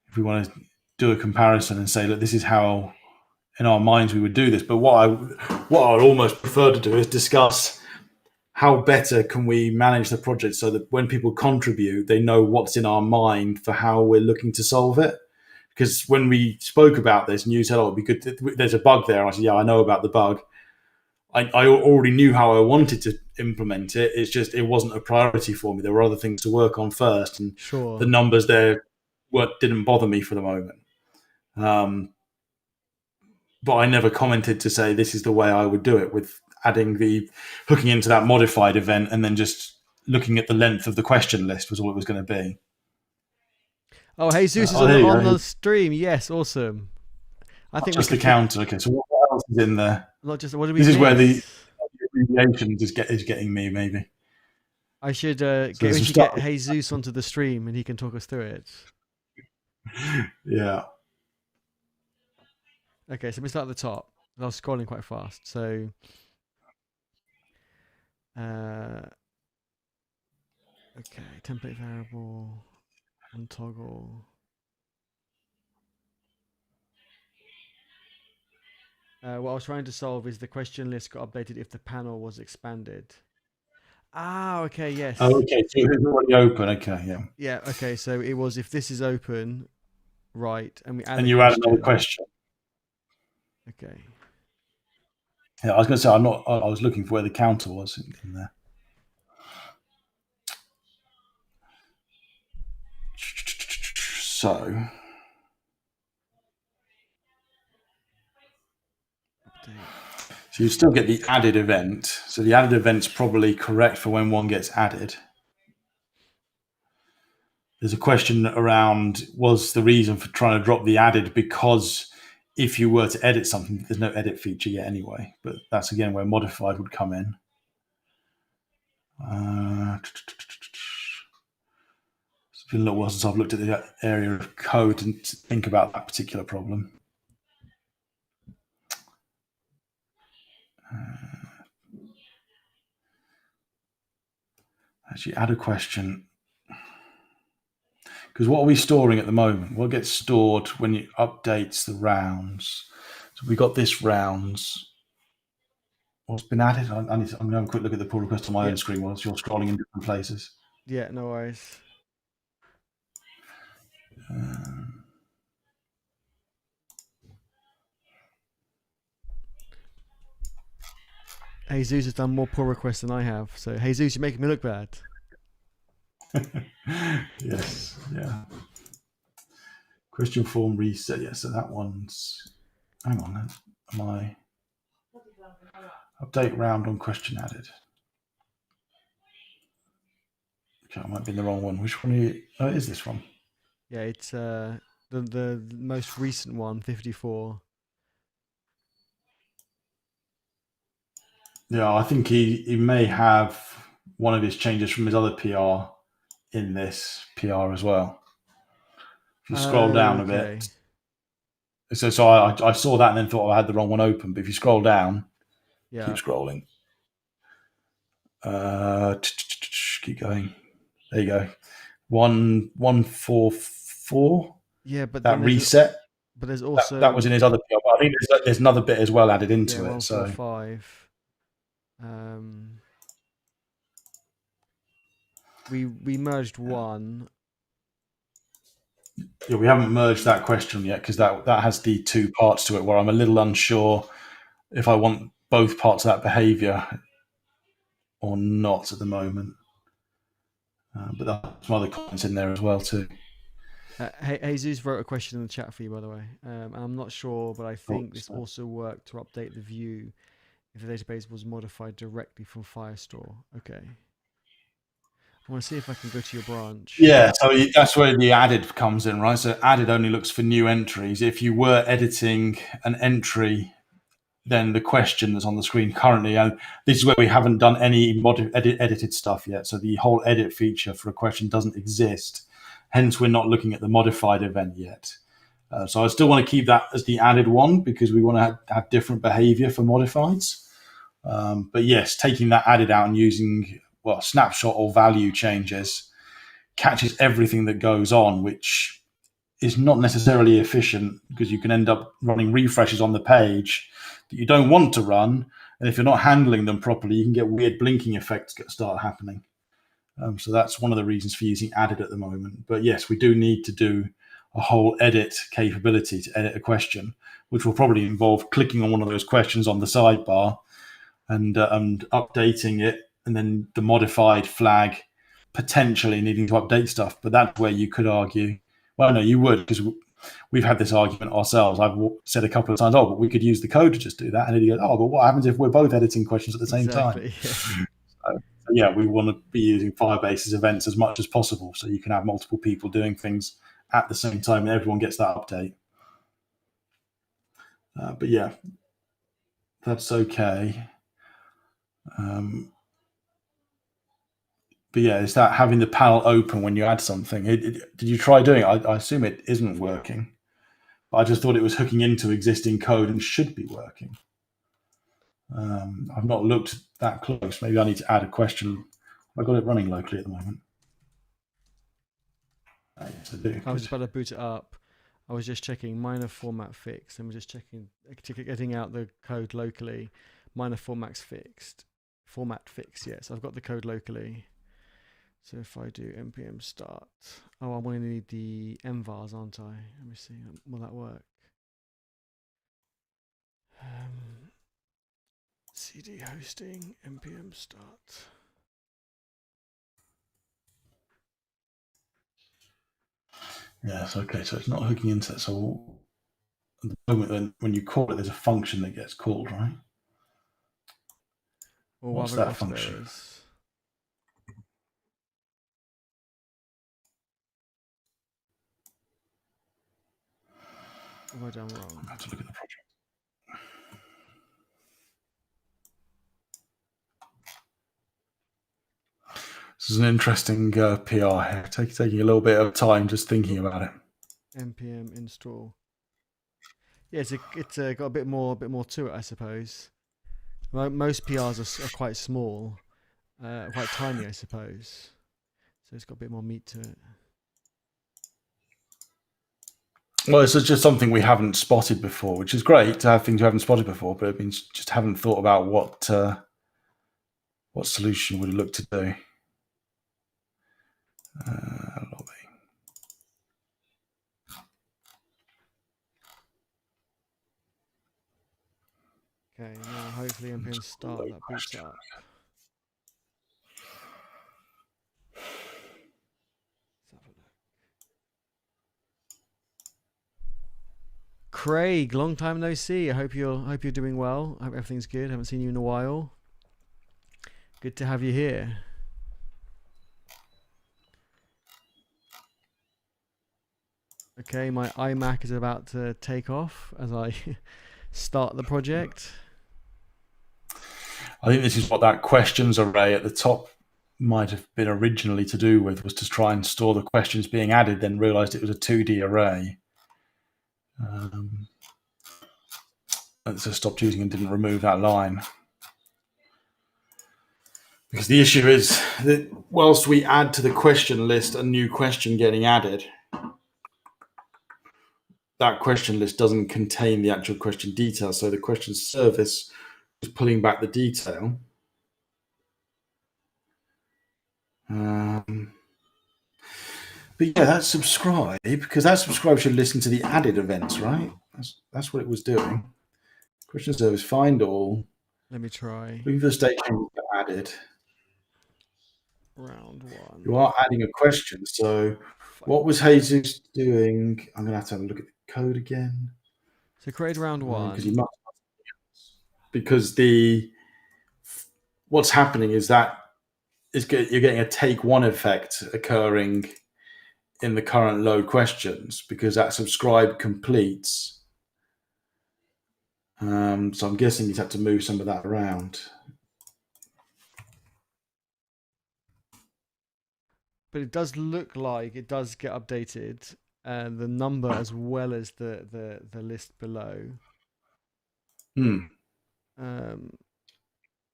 If we want to do a comparison and say, look, this is how in our minds we would do this. But what I would almost prefer to do is discuss how better can we manage the project so that when people contribute, they know what's in our mind for how we're looking to solve it. Because when we spoke about this and you said, oh, it'd be good, there's a bug there. I said, yeah, I know about the bug. I already knew how I wanted to implement it. It's just, it wasn't a priority for me. There were other things to work on first. And the numbers there didn't bother me for the moment. But I never commented to say this is the way I would do it, with hooking into that modified event and then just looking at the length of the question list was all it was going to be. Oh, Jesus is on the stream. Yes, awesome. I think just the counter. Okay, so what else is in there? Not just what do we? This is where the abbreviations is getting me maybe. I should So there's we some should stuff. get Jesus onto the stream and he can talk us through it. Yeah. Okay, so we start at the top. I was scrolling quite fast, so okay, template variable on toggle. What I was trying to solve is the question list got updated if the panel was expanded. Ah, okay, yes. Oh, okay. So it's already open. Okay, yeah. Yeah, okay, so it was if this is open, right, and we add And a you add another question. question. Okay. Yeah, I was going to say I'm not. I was looking for where the counter was in there. So Update. So you still get the added event. So the added event's probably correct for when one gets added. There's a question around, was the reason for trying to drop the added because if you were to edit something, there's no edit feature yet anyway. But that's again where modified would come in. It's been a little while since I've looked at the area of code and think about that particular problem. Actually, add a question. Because what are we storing at the moment? What gets stored when it updates the rounds? So we got this rounds. What's been added? I'm going to have a quick look at the pull request on my own screen whilst you're scrolling in different places. Yeah, no worries. Jesus has done more pull requests than I have. So Jesus, you're making me look bad. Yes, yeah. Question form reset. Yeah, so that one's. Hang on, my update round on question added. Okay, I might be in the wrong one. Which one are you? Oh, it is this one. Yeah, it's the most recent one, 54. Yeah, I think he may have one of his changes from his other PR in this PR as well. If you scroll down a bit. So I saw that and then thought I had the wrong one open. But if you scroll down, keep scrolling. Keep going. There you go. 1144. Yeah, but that reset. But there's also that was in his other PR. But I think there's another bit as well added into it. 145. We merged one. Yeah, we haven't merged that question yet because that has the two parts to it where I'm a little unsure if I want both parts of that behavior or not at the moment. But there's some other comments in there as well too. Jesus wrote a question in the chat for you, by the way. And I'm not sure, but I think this also worked to update the view if the database was modified directly from Firestore. Okay. I want to see if I can go to your branch. Yeah, so that's where the added comes in, right? So added only looks for new entries. If you were editing an entry, then the question that's on the screen currently, and this is where we haven't done any edited stuff yet. So the whole edit feature for a question doesn't exist. Hence, we're not looking at the modified event yet. So I still want to keep that as the added one because we want to have different behavior for modifieds. But yes, taking that added out and using snapshot or value changes catches everything that goes on, which is not necessarily efficient because you can end up running refreshes on the page that you don't want to run. And if you're not handling them properly, you can get weird blinking effects start happening. So that's one of the reasons for using added at the moment. But yes, we do need to do a whole edit capability to edit a question, which will probably involve clicking on one of those questions on the sidebar and updating it, and then the modified flag potentially needing to update stuff. But that's where you could argue, well, no, you would, because we've had this argument ourselves. I've said a couple of times, but we could use the code to just do that. And then you go, but what happens if we're both editing questions at the same time? So yeah, we want to be using Firebase's events as much as possible so you can have multiple people doing things at the same time and everyone gets that update. But yeah, that's okay. yeah, is that having the panel open when you add something? Did you try doing it? I assume it isn't working. But I just thought it was hooking into existing code and should be working. I've not looked that close. Maybe I need to add a question. I've got it running locally at the moment. Yes, I do. I was just about to boot it up. I was just checking minor format fixed, and we're just checking getting out the code locally. Minor format fixed. Yes, I've got the code locally. So if I do npm start, I'm going to need the mvars, aren't I? Let me see. Will that work? CD hosting npm start. Yes, okay, so it's not hooking into it. So at the moment when you call it, there's a function that gets called, right? Well, what's that function? What have I done wrong? I have to look at the project. This is an interesting PR here. Taking a little bit of time just thinking about it. npm install. Yeah, it's got a bit more to it, I suppose. Most PRs are quite small, quite tiny, I suppose. So it's got a bit more meat to it. Well, this is just something we haven't spotted before, which is great to have things we haven't spotted before, but it means just haven't thought about what solution would look to do. Lobby. Okay, now hopefully npm start that boots up. Craig, long time no see. I hope you're doing well. I hope everything's good. I haven't seen you in a while. Good to have you here. Okay, my iMac is about to take off as I start the project. I think this is what that questions array at the top might have been originally to do with, was to try and store the questions being added, then realized it was a 2D array. So stopped using and didn't remove that line. Because the issue is that whilst we add to the question list a new question getting added, that question list doesn't contain the actual question detail. So the question service is pulling back the detail. But yeah, that subscribe, because that subscribe should listen to the added events, right? That's what it was doing. Question service find all. Let me try. Looking for the station added. Round one. You are adding a question. So what was Jesus doing? I'm going to have a look at the code again. So create round one. Because what's happening is that you're getting a take one effect occurring in the current load questions because that subscribe completes. So I'm guessing you'd have to move some of that around. But it does look like it does get updated, and the number as well as the list below.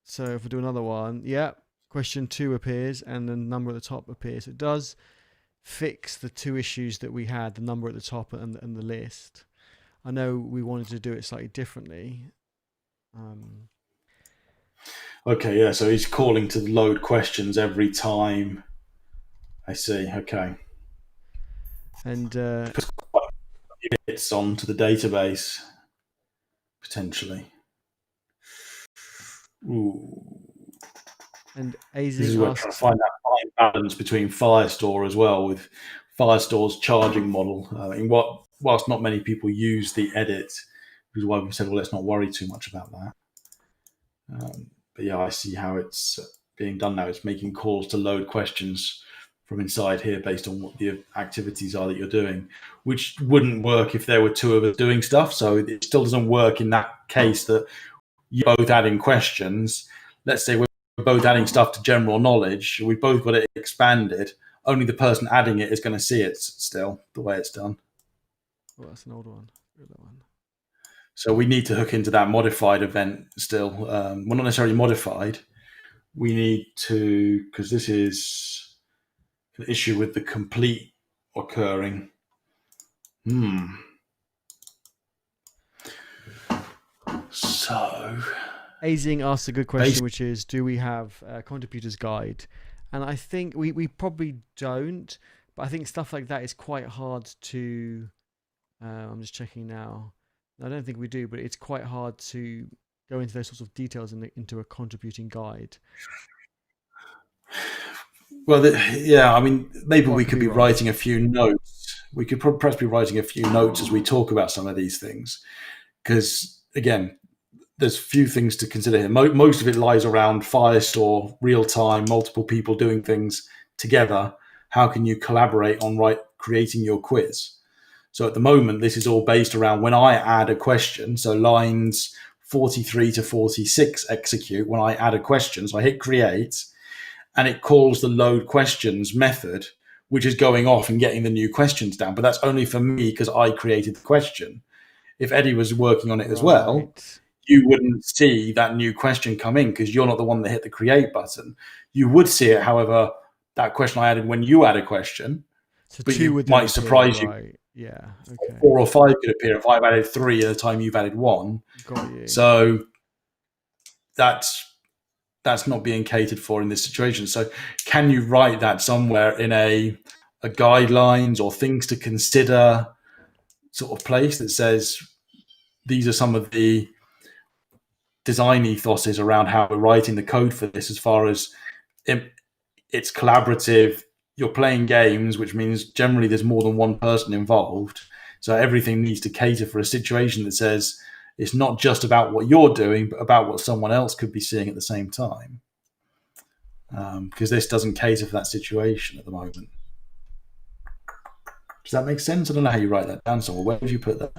So if we do another one, yeah, question 2 appears and the number at the top appears. It does fix the two issues that we had, the number at the top and the list. I know we wanted to do it slightly differently. Okay, yeah, so he's calling to load questions every time. I see, okay. And it's onto the database, potentially. Ooh. And this is where I'm trying to find that fine balance between Firestore as well, with Firestore's charging model. Whilst not many people use the edit, which is why we said, well, let's not worry too much about that. But yeah, I see how it's being done now. It's making calls to load questions from inside here based on what the activities are that you're doing, which wouldn't work if there were two of us doing stuff. So it still doesn't work in that case that you're both adding questions. Let's say we're both adding stuff to general knowledge. We've both got it expanded. Only the person adding it is going to see it still the way it's done. Oh, that's an old one. That one. So we need to hook into that modified event still. Well, not necessarily modified. We need to, because this is an issue with the complete occurring. So Azing asked a good question, which is, do we have a contributors guide? And I think we probably don't, but I think stuff like that is quite hard to, I'm just checking now. I don't think we do, but it's quite hard to go into those sorts of details into a contributing guide. Well, yeah, I mean, maybe we could be writing a few notes. We could perhaps be writing a few notes as we talk about some of these things. Because, again, there's few things to consider here. Most of it lies around Firestore, real-time, multiple people doing things together. How can you collaborate on creating your quiz? So at the moment, this is all based around when I add a question. So lines 43 to 46 execute when I add a question. So I hit create, and it calls the load questions method, which is going off and getting the new questions down. But that's only for me because I created the question. If Eddie was working on it as well, you wouldn't see that new question come in because you're not the one that hit the create button. You would see it, however, that question I added when you add a question. So but it might surprise you. Yeah. Okay. 4 or 5 could appear if I've added 3 at the time you've added 1. Got you. So that's not being catered for in this situation. So can you write that somewhere in a guidelines or things to consider sort of place that says these are some of the design ethoses around how we're writing the code for this, as far as it's collaborative. You're playing games, which means generally there's more than one person involved. So everything needs to cater for a situation that says it's not just about what you're doing, but about what someone else could be seeing at the same time. Because this doesn't cater for that situation at the moment. Does that make sense? I don't know how you write that down somewhere. Where would you put that?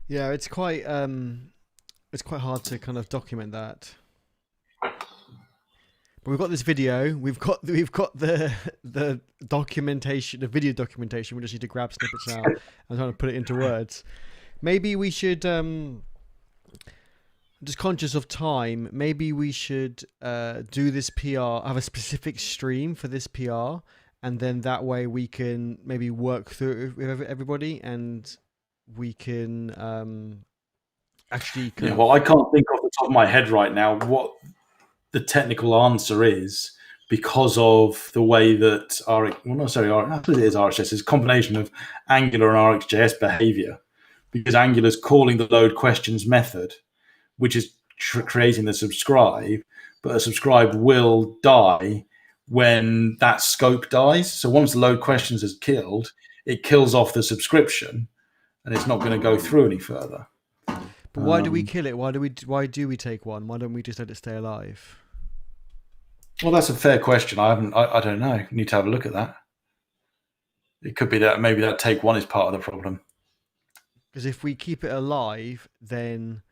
Yeah, it's quite hard to kind of document that. But we've got this video. We've got the documentation, the video documentation. We just need to grab snippets out and trying to put it into words. Maybe we should. Just conscious of time. Maybe we should do this PR. Have a specific stream for this PR, and then that way we can maybe work through it with everybody, and we can actually. Well, I can't think off the top of my head right now what the technical answer is, because of the way that RxJS is a combination of Angular and RxJS behavior, because Angular is calling the load questions method, which is creating the subscribe, but a subscribe will die when that scope dies. So once the load questions is killed, it kills off the subscription, and it's not going to go through any further. But why do we kill it? Why do we take one? Why don't we just let it stay alive? Well, that's a fair question. I don't know. Need to have a look at that. It could be that maybe that take one is part of the problem. Because if we keep it alive, then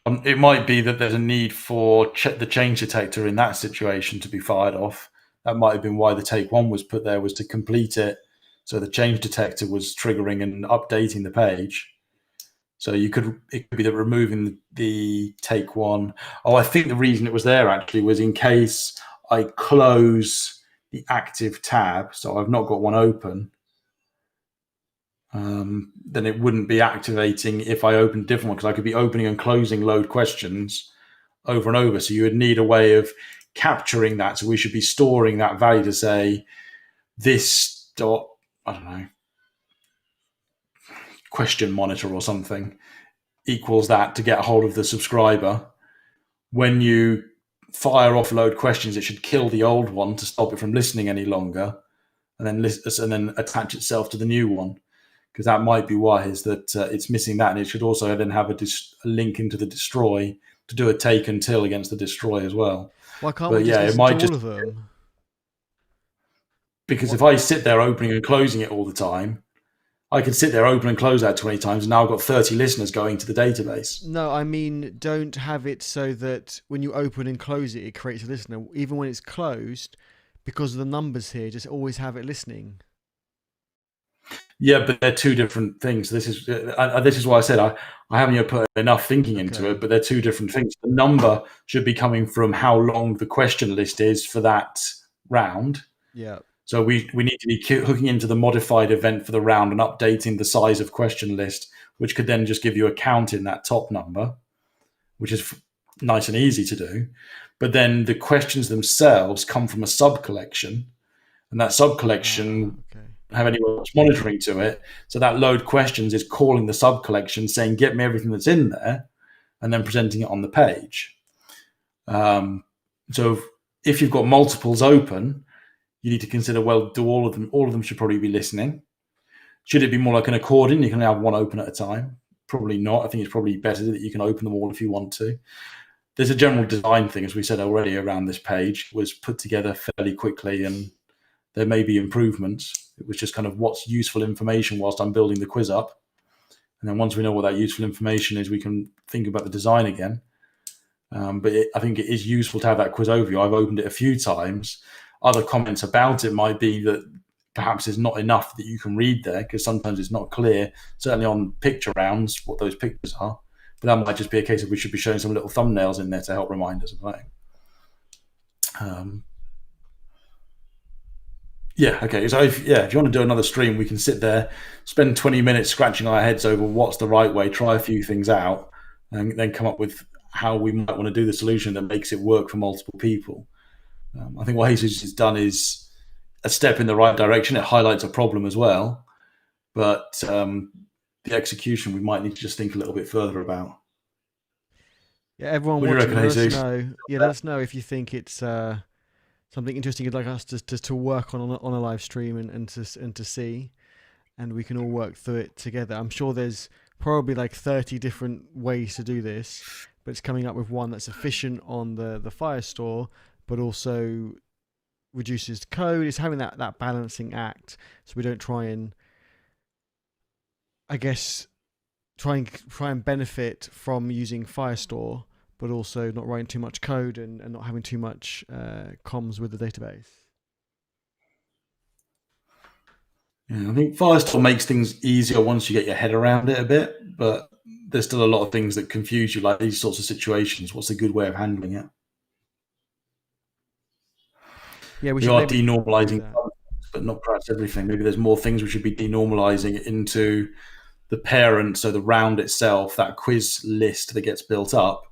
it might be that there's a need for the change detector in that situation to be fired off. That might have been why the take one was put there, was to complete it. So the change detector was triggering and updating the page. So it could be that removing the take one. Oh, I think the reason it was there actually was in case I close the active tab. So I've not got one open. Then it wouldn't be activating if I opened a different one, because I could be opening and closing load questions over and over. So you would need a way of capturing that. So we should be storing that value to say this dot, I don't know, question monitor or something equals that to get a hold of the subscriber. When you fire off load questions, it should kill the old one to stop it from listening any longer, and then attach itself to the new one. Because that might be why is that it's missing that, and it should also then have a link into the destroy to do a take until against the destroy as well. Why can't we just listen to all of them? Because if I sit there opening and closing it all the time, I could sit there, open and close that 20 times, and now I've got 30 listeners going to the database. No, I mean, don't have it so that when you open and close it, it creates a listener. Even when it's closed, because of the numbers here, just always have it listening. Yeah, but they're two different things. This is why I said I haven't yet put enough thinking into it, but they're two different things. The number should be coming from how long the question list is for that round. Yeah. So we need to be hooking into the modified event for the round and updating the size of question list, which could then just give you a count in that top number, which is nice and easy to do. But then the questions themselves come from a sub collection, and that sub collection have anyone that's monitoring to it. So that load questions is calling the sub collection, saying, get me everything that's in there, and then presenting it on the page. So if you've got multiples open, you need to consider, well, do all of them should probably be listening. Should it be more like an accordion? You can only have one open at a time. Probably not. I think it's probably better that you can open them all if you want to. There's a general design thing, as we said already, around this page, was put together fairly quickly, and there may be improvements. It was just kind of what's useful information whilst I'm building the quiz up. And then once we know what that useful information is, we can think about the design again. But I think it is useful to have that quiz overview. I've opened it a few times. Other comments about it might be that perhaps there's not enough that you can read there, because sometimes it's not clear, certainly on picture rounds, what those pictures are. But that might just be a case of we should be showing some little thumbnails in there to help remind us of that. So if you want to do another stream, we can sit there, spend 20 minutes scratching our heads over what's the right way, try a few things out, and then come up with how we might want to do the solution that makes it work for multiple people. I think what Jesus has done is a step in the right direction. It highlights a problem as well, but the execution we might need to just think a little bit further about. Yeah, everyone watching, let us know. Yeah, let us know if you think it's something interesting you'd like us to work on a live stream and to see, and we can all work through it together. I'm sure there's probably like 30 different ways to do this, but it's coming up with one that's efficient on the Firestore, but also reduces code. It's having that balancing act, so we don't try and, I guess, try and benefit from using Firestore, but also not writing too much code and not having too much comms with the database. Yeah, I think Firestore makes things easier once you get your head around it a bit, but there's still a lot of things that confuse you, like these sorts of situations. What's a good way of handling it? Yeah, we are denormalizing, but not perhaps everything. Maybe there's more things we should be denormalizing into the parent, so the round itself, that quiz list that gets built up.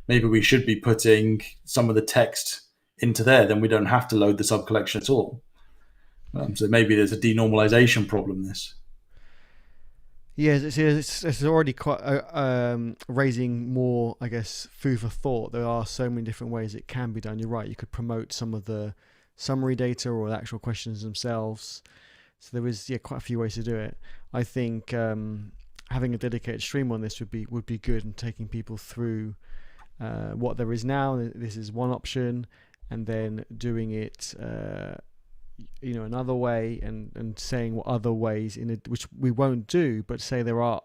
Maybe we should be putting some of the text into there, then we don't have to load the sub collection at all. So maybe there's a denormalization problem. Yes, it's already quite raising more, I guess, food for thought. There are so many different ways it can be done. You're right. You could promote some of the summary data or the actual questions themselves. So there is quite a few ways to do it. I think having a dedicated stream on this would be good, and taking people through what there is now. This is one option, and then doing it another way, and saying what other ways which we won't do, but say there are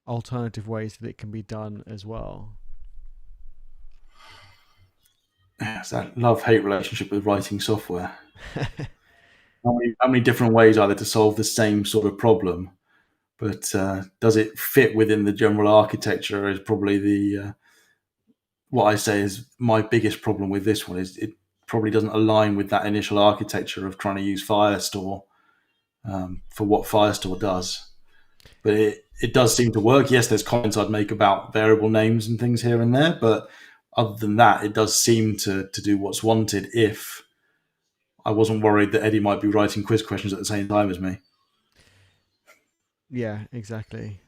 alternative ways that it can be done as well. It's that love-hate relationship with writing software. How many different ways are there to solve the same sort of problem? But does it fit within the general architecture is probably the what I say is my biggest problem with this one. Is it probably doesn't align with that initial architecture of trying to use Firestore for what Firestore does. But it does seem to work. Yes, there's comments I'd make about variable names and things here and there, but other than that, it does seem to do what's wanted if I wasn't worried that Eddie might be writing quiz questions at the same time as me. Yeah, exactly.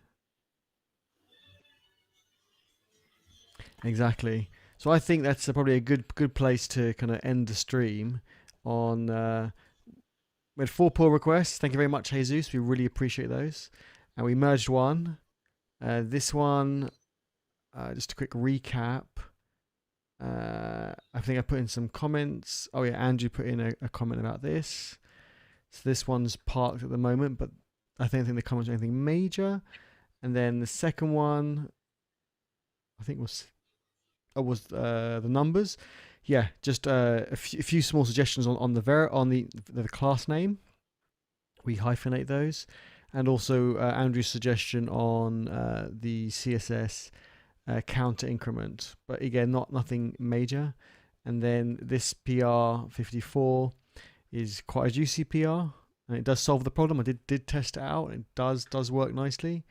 Exactly. So I think that's probably a good place to kind of end the stream on. We had 4 pull requests. Thank you very much, Jesus. We really appreciate those. And we merged one. This one, just a quick recap. I think I put in some comments. Oh yeah, Andrew put in a comment about this. So this one's parked at the moment, but I don't think the comments were anything major. And then the second one, I think was the numbers. Yeah, just a few small suggestions on the class name. We hyphenate those, and also Andrew's suggestion on the CSS counter increment. But again, nothing major. And then this PR 54 is quite a juicy PR, and it does solve the problem. I did test it out. It does work nicely.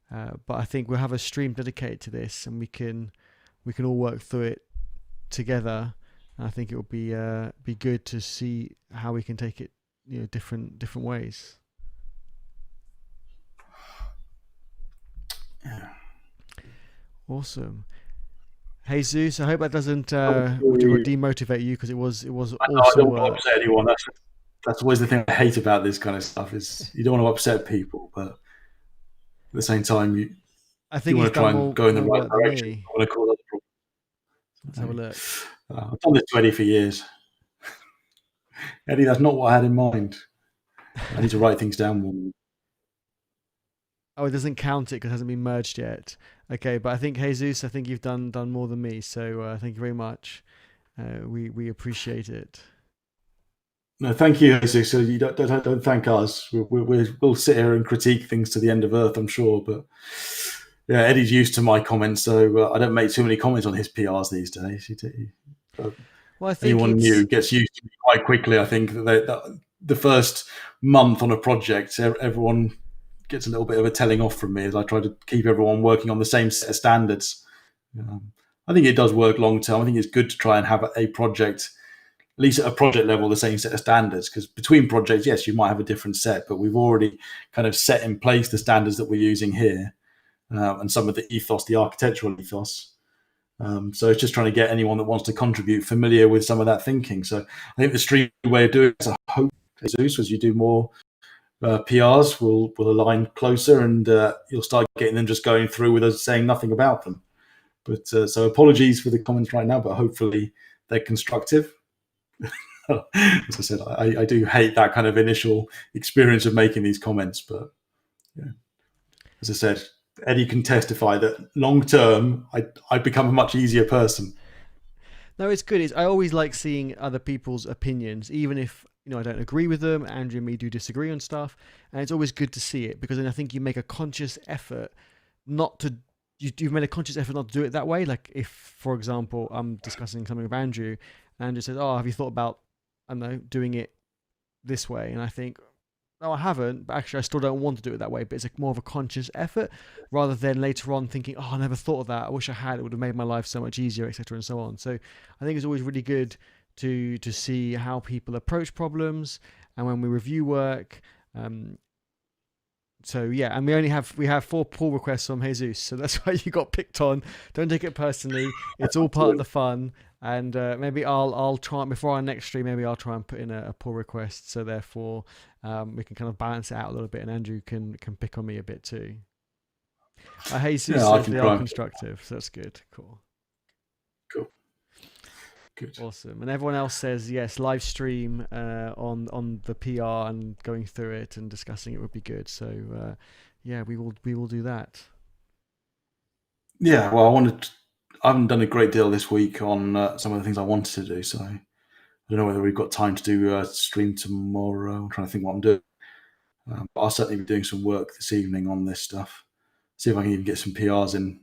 But I think we'll have a stream dedicated to this, and we can all work through it together. And I think it will be good to see how we can take it, different ways. Yeah. Awesome. Hey Zeus, I hope that doesn't demotivate you, because it was awesome. I don't want to upset anyone. That's always the thing I hate about this kind of stuff, is you don't want to upset people, but at the same time you want to try and go in the right direction. I want to cause other problems. Let's have a look. I've done this to Eddie for years. Eddie, that's not what I had in mind. I need to write things down more. Oh, it doesn't count it because it hasn't been merged yet. Okay, but I think Jesus, I think you've done more than me. So thank you very much. We appreciate it. No, thank you, Jesus. So you don't thank us. We'll sit here and critique things to the end of earth, I'm sure. But yeah, Eddie's used to my comments, so I don't make too many comments on his PRs these days. Well, I think anyone new gets used to it quite quickly. I think that the first month on a project, everyone gets a little bit of a telling off from me as I try to keep everyone working on the same set of standards. I think it does work long term. I think it's good to try and have a project, at least at a project level, the same set of standards, because between projects, yes, you might have a different set, but we've already kind of set in place the standards that we're using here, and some of the ethos, the architectural ethos. So it's just trying to get anyone that wants to contribute familiar with some of that thinking. So I think the stream way of doing it, I hope, Jesus, as you do more PRs, will align closer, and you'll start getting them just going through with us saying nothing about them. But so apologies for the comments right now, but hopefully they're constructive. As I said, I do hate that kind of initial experience of making these comments, but yeah, as I said, Eddie can testify that long term, I become a much easier person. No, it's good. I always like seeing other people's opinions, even if I don't agree with them. Andrew and me do disagree on stuff, and it's always good to see it, because then I think you make a conscious effort not to. You've made a conscious effort not to do it that way. Like if, for example, I'm discussing something with Andrew, and Andrew says, "Oh, have you thought about, I don't know, doing it this way?" And I think, "No, I haven't, but actually I still don't want to do it that way." But it's more of a conscious effort, rather than later on thinking, "Oh, I never thought of that. I wish I had. It would have made my life so much easier," etc., and so on. So I think it's always really good to see how people approach problems, and when we review work. So yeah, and we have 4 pull requests from Jesus, so that's why you got picked on. Don't take it personally. It's all part of the fun. And maybe I'll try, before our next stream, maybe I'll try and put in a pull request, so therefore we can kind of balance it out a little bit, and Andrew can pick on me a bit too. Jesus says they are constructive, so that's good. Cool. Good. Awesome. And everyone else says yes, live stream on the PR and going through it and discussing it would be good. So yeah, we will do that. Yeah, well, I haven't done a great deal this week on some of the things I wanted to do, so I don't know whether we've got time to do a stream tomorrow. I'm trying to think what I'm doing. But I'll certainly be doing some work this evening on this stuff. See if I can even get some PRs in.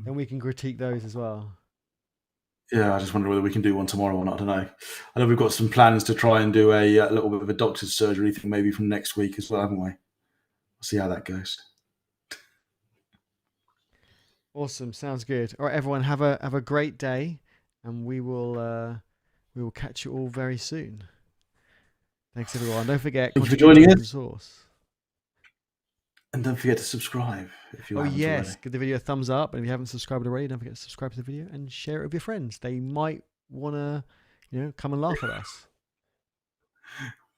And we can critique those as well. Yeah, I just wonder whether we can do one tomorrow or not. I don't know. I know we've got some plans to try and do a little bit of a doctor's surgery thing maybe from next week as well, haven't we? We'll see how that goes. Awesome, sounds good. All right, everyone, have a great day, and we will catch you all very soon. Thanks, everyone. Don't forget, thank you for joining us. Source. And don't forget to subscribe if you haven't already. Give the video a thumbs up, and if you haven't subscribed already, don't forget to subscribe to the video and share it with your friends. They might want to, come and laugh at us.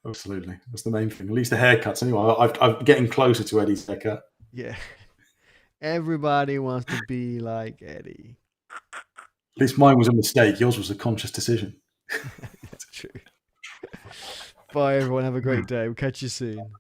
Absolutely, that's the main thing. At least the haircuts, anyway. I'm getting closer to Eddie's haircut. Yeah, everybody wants to be like Eddie. At least mine was a mistake. Yours was a conscious decision. That's true. Bye, everyone. Have a great day. We'll catch you soon.